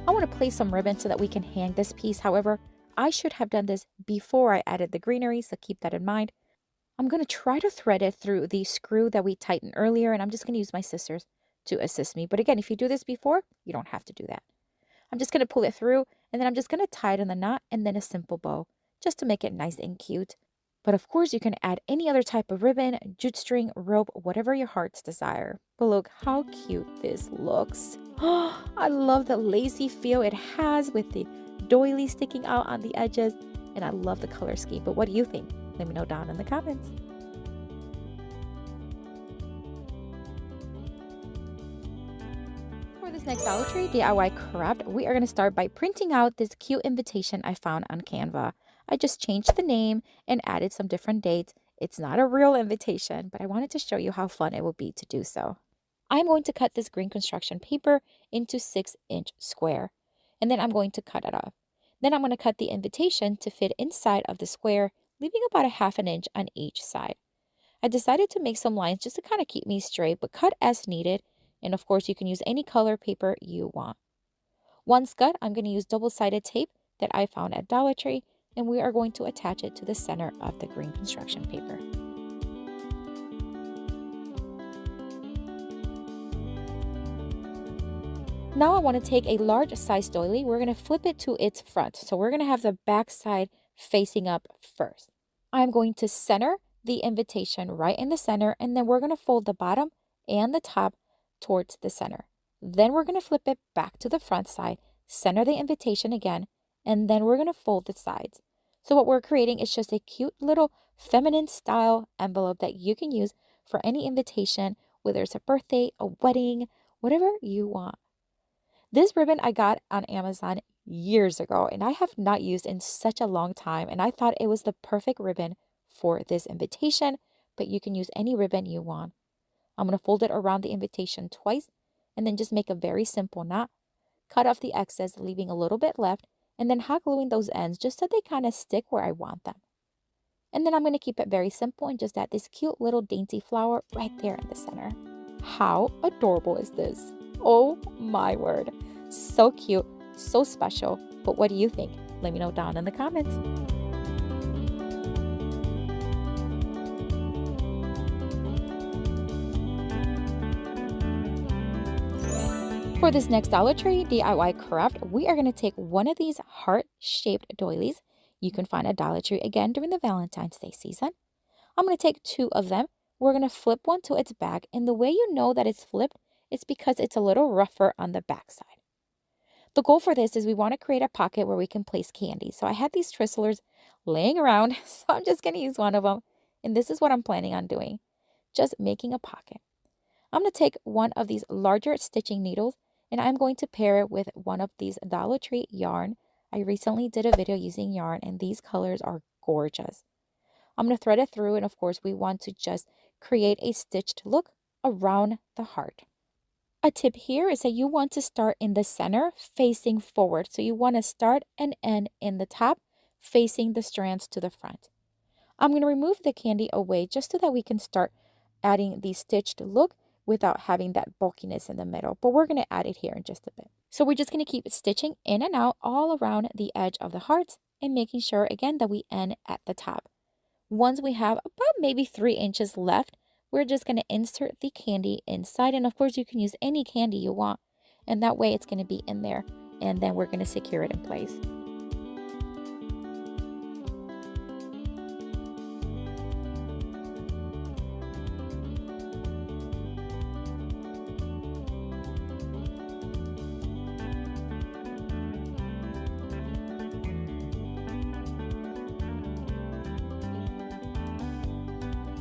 I want to place some ribbon so that we can hang this piece. However, I should have done this before I added the greenery, so keep that in mind. I'm going to try to thread it through the screw that we tightened earlier, and I'm just going to use my scissors to assist me. But again, if you do this before, you don't have to do that. I'm just going to pull it through, and then I'm just going to tie it in the knot and then a simple bow, just to make it nice and cute. But of course, you can add any other type of ribbon, jute string, rope, whatever your heart's desire. But look how cute this looks. Oh, I love the lacy feel it has with the doily sticking out on the edges, and I love the color scheme. But what do you think? Let me know down in the comments. For this next Dollar Tree DIY craft, we are going to start by printing out this cute invitation I found on Canva. I just changed the name and added some different dates. It's not a real invitation, but I wanted to show you how fun it will be to do so. I'm going to cut this green construction paper into 6-inch square, and then I'm going to cut it off. Then I'm going to cut the invitation to fit inside of the square, leaving about a 1/2 inch on each side. I decided to make some lines just to kind of keep me straight, but cut as needed. And of course, you can use any color paper you want. Once cut, I'm going to use double-sided tape that I found at Dollar Tree, and we are going to attach it to the center of the green construction paper. Now I want to take a large size doily. We're going to flip it to its front. So we're going to have the back side facing up first. I'm going to center the invitation right in the center, and then we're going to fold the bottom and the top towards the center. Then we're going to flip it back to the front side, center the invitation again, and then we're going to fold the sides. So what we're creating is just a cute little feminine style envelope that you can use for any invitation, whether it's a birthday, a wedding, whatever you want. This ribbon I got on Amazon years ago, and I have not used in such a long time, and I thought it was the perfect ribbon for this invitation, but you can use any ribbon you want. I'm going to fold it around the invitation twice, and then just make a very simple knot, cut off the excess, leaving a little bit left, and then hot gluing those ends just so they kind of stick where I want them. And then I'm going to keep it very simple and just add this cute little dainty flower right there in the center. How adorable is this? Oh my word. So cute, so special. But what do you think? Let me know down in the comments. For this next Dollar Tree DIY craft, we are going to take one of these heart-shaped doilies you can find at Dollar Tree again during the Valentine's Day season. I'm going to take 2 of them. We're going to flip one to its back, and the way you know that it's flipped is because it's a little rougher on the back side. The goal for this is we want to create a pocket where we can place candy. So I had these Twizzlers laying around, so I'm just going to use one of them. And this is what I'm planning on doing, just making a pocket. I'm going to take one of these larger stitching needles, and I'm going to pair it with one of these Dollar Tree yarn. I recently did a video using yarn, and these colors are gorgeous. I'm going to thread it through, and of course, we want to just create a stitched look around the heart. A tip here is that you want to start in the center facing forward. So you want to start and end in the top facing the strands to the front. I'm going to remove the candy away just so that we can start adding the stitched look without having that bulkiness in the middle. But we're going to add it here in just a bit. So we're just going to keep stitching in and out all around the edge of the hearts and making sure again that we end at the top. Once we have about maybe 3 inches left, we're just going to insert the candy inside. And of course, you can use any candy you want. And that way it's going to be in there. And then we're going to secure it in place.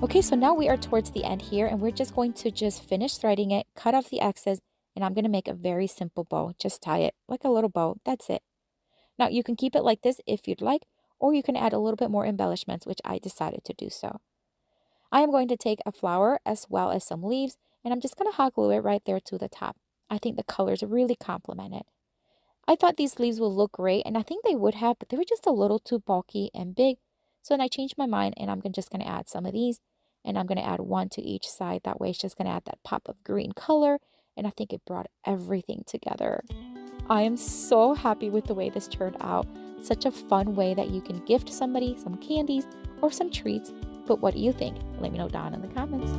Okay, so now we are towards the end here, and we're just going to just finish threading it, cut off the excess, and I'm going to make a very simple bow. Just tie it like a little bow. That's it. Now, you can keep it like this if you'd like, or you can add a little bit more embellishments, which I decided to do so. I am going to take a flower as well as some leaves, and I'm just going to hot glue it right there to the top. I think the colors really complement it. I thought these leaves would look great, and I think they would have, but they were just a little too bulky and big. So then I changed my mind, and I'm just going to add some of these, and I'm going to add one to each side. That way it's just going to add that pop of green color, and I think it brought everything together. I am so happy with the way this turned out. Such a fun way that you can gift somebody some candies or some treats. But what do you think? Let me know down in the comments.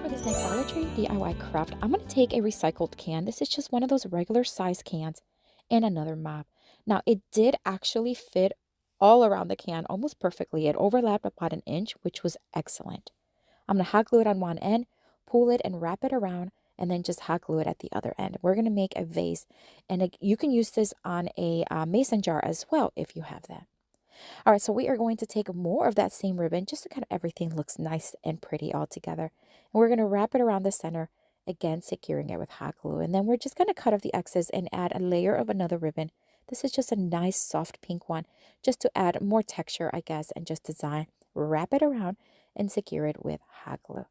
For this next Dollar Tree DIY craft, I'm going to take a recycled can. This is just one of those regular size cans and another mop. Now, it did actually fit all around the can almost perfectly. It overlapped about an inch, which was excellent. I'm going to hot glue it on one end, pull it and wrap it around, and then just hot glue it at the other end. We're going to make a vase, and you can use this on a mason jar as well if you have that. All right, so we are going to take more of that same ribbon just to kind of everything looks nice and pretty all together. And we're going to wrap it around the center, again securing it with hot glue. And then we're just going to cut off the excess and add a layer of another ribbon. This is just a nice soft pink one, just to add more texture, I guess, and just design. Wrap it around and secure it with hot glue.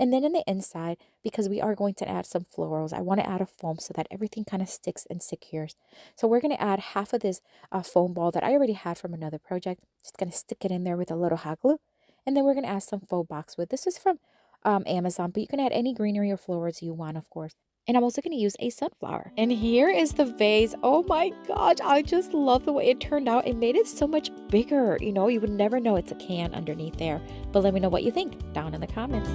And then in the inside, because we are going to add some florals, I want to add a foam so that everything kind of sticks and secures. So we're going to add half of this foam ball that I already had from another project. Just going to stick it in there with a little hot glue. And then we're going to add some faux boxwood. This is from Amazon, but you can add any greenery or flowers you want, of course. And I'm also going to use a sunflower. And here is the vase. Oh my gosh, I just love the way it turned out. It made it so much bigger. You know, you would never know it's a can underneath there. But let me know what you think down in the comments.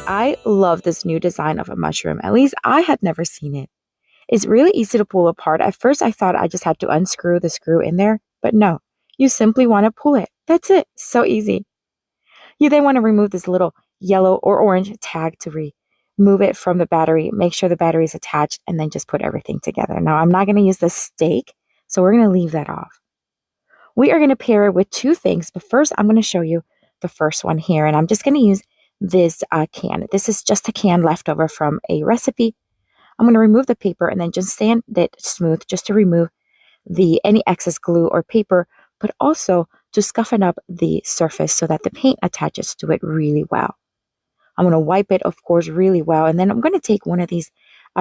I love this new design of a mushroom. At least I had never seen it. It's really easy to pull apart. At first, I thought I just had to unscrew the screw in there, but no, you simply want to pull it. That's it. So easy. You then want to remove this little yellow or orange tag to remove it from the battery. Make sure the battery is attached and then just put everything together. Now, I'm not going to use the stake, so we're going to leave that off. We are going to pair it with two things, but first I'm going to show you the first one here, and I'm just going to use this can. This is just a can left over from a recipe. I'm going to remove the paper and then just sand it smooth just to remove any excess glue or paper, but also to scuffen up the surface so that the paint attaches to it really well. I'm going to wipe it, of course, really well, and then I'm going to take one of these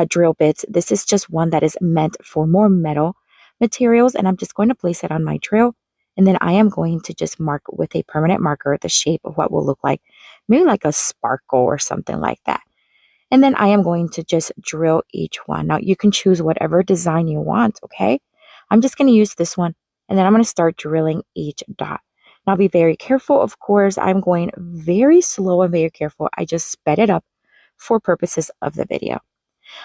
drill bits. This is just one that is meant for more metal materials, and I'm just going to place it on my drill, and then I am going to just mark with a permanent marker the shape of what will look like, maybe like a sparkle or something like that. And then I am going to just drill each one. Now, you can choose whatever design you want, okay? I'm just going to use this one, and then I'm going to start drilling each dot. Now, be very careful, of course. I'm going very slow and very careful. I just sped it up for purposes of the video.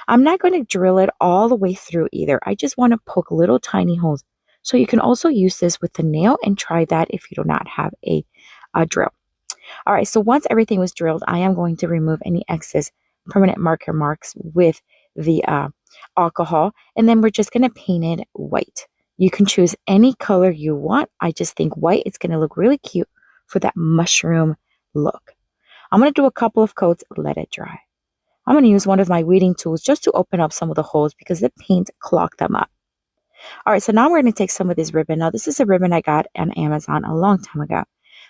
I'm not going to drill it all the way through either. I just want to poke little tiny holes. So you can also use this with the nail and try that if you do not have a drill. All right, so once everything was drilled, I am going to remove any excess permanent marker marks with the alcohol, and then we're just going to paint it white. You can choose any color you want. I just think white is going to look really cute for that mushroom look. I'm going to do a couple of coats, let it dry. I'm going to use one of my weeding tools just to open up some of the holes because the paint clogged them up. All right, so now we're going to take some of this ribbon. Now, this is a ribbon I got on Amazon a long time ago.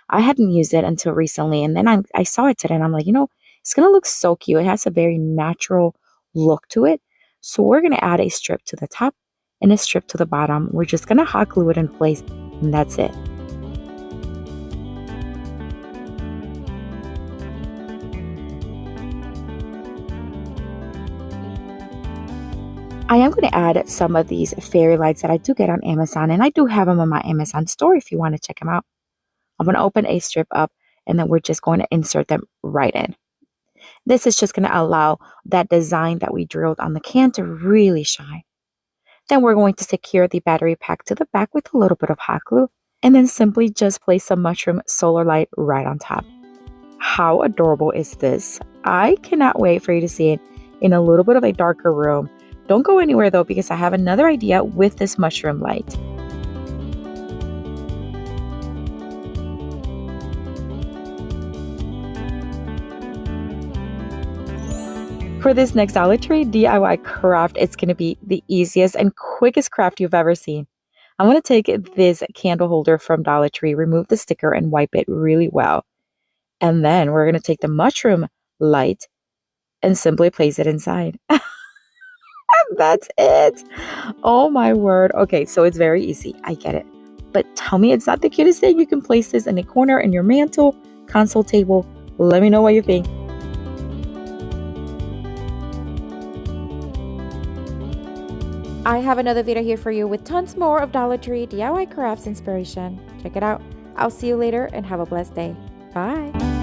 I hadn't used it until recently, and then I saw it today, and I'm like, you know, it's going to look so cute. It has a very natural look to it. So we're going to add a strip to the top and a strip to the bottom. We're just going to hot glue it in place, and that's it. I am going to add some of these fairy lights that I do get on Amazon, and I do have them on my Amazon store if you want to check them out. I'm going to open a strip up, and then we're just going to insert them right in. This is just going to allow that design that we drilled on the can to really shine. Then we're going to secure the battery pack to the back with a little bit of hot glue, and then simply just place some mushroom solar light right on top. How adorable is this? I cannot wait for you to see it in a little bit of a darker room. Don't go anywhere though, because I have another idea with this mushroom light. For this next Dollar Tree DIY craft, it's going to be the easiest and quickest craft you've ever seen. I'm going to take this candle holder from Dollar Tree, remove the sticker, and wipe it really well. And then we're going to take the mushroom light and simply place it inside. That's it. Oh my word. Okay, so it's very easy. I get it. But tell me it's not the cutest thing. You can place this in a corner in your mantle, console table. Let me know what you think. I have another video here for you with tons more of Dollar Tree DIY crafts inspiration. Check it out. I'll see you later and have a blessed day. Bye.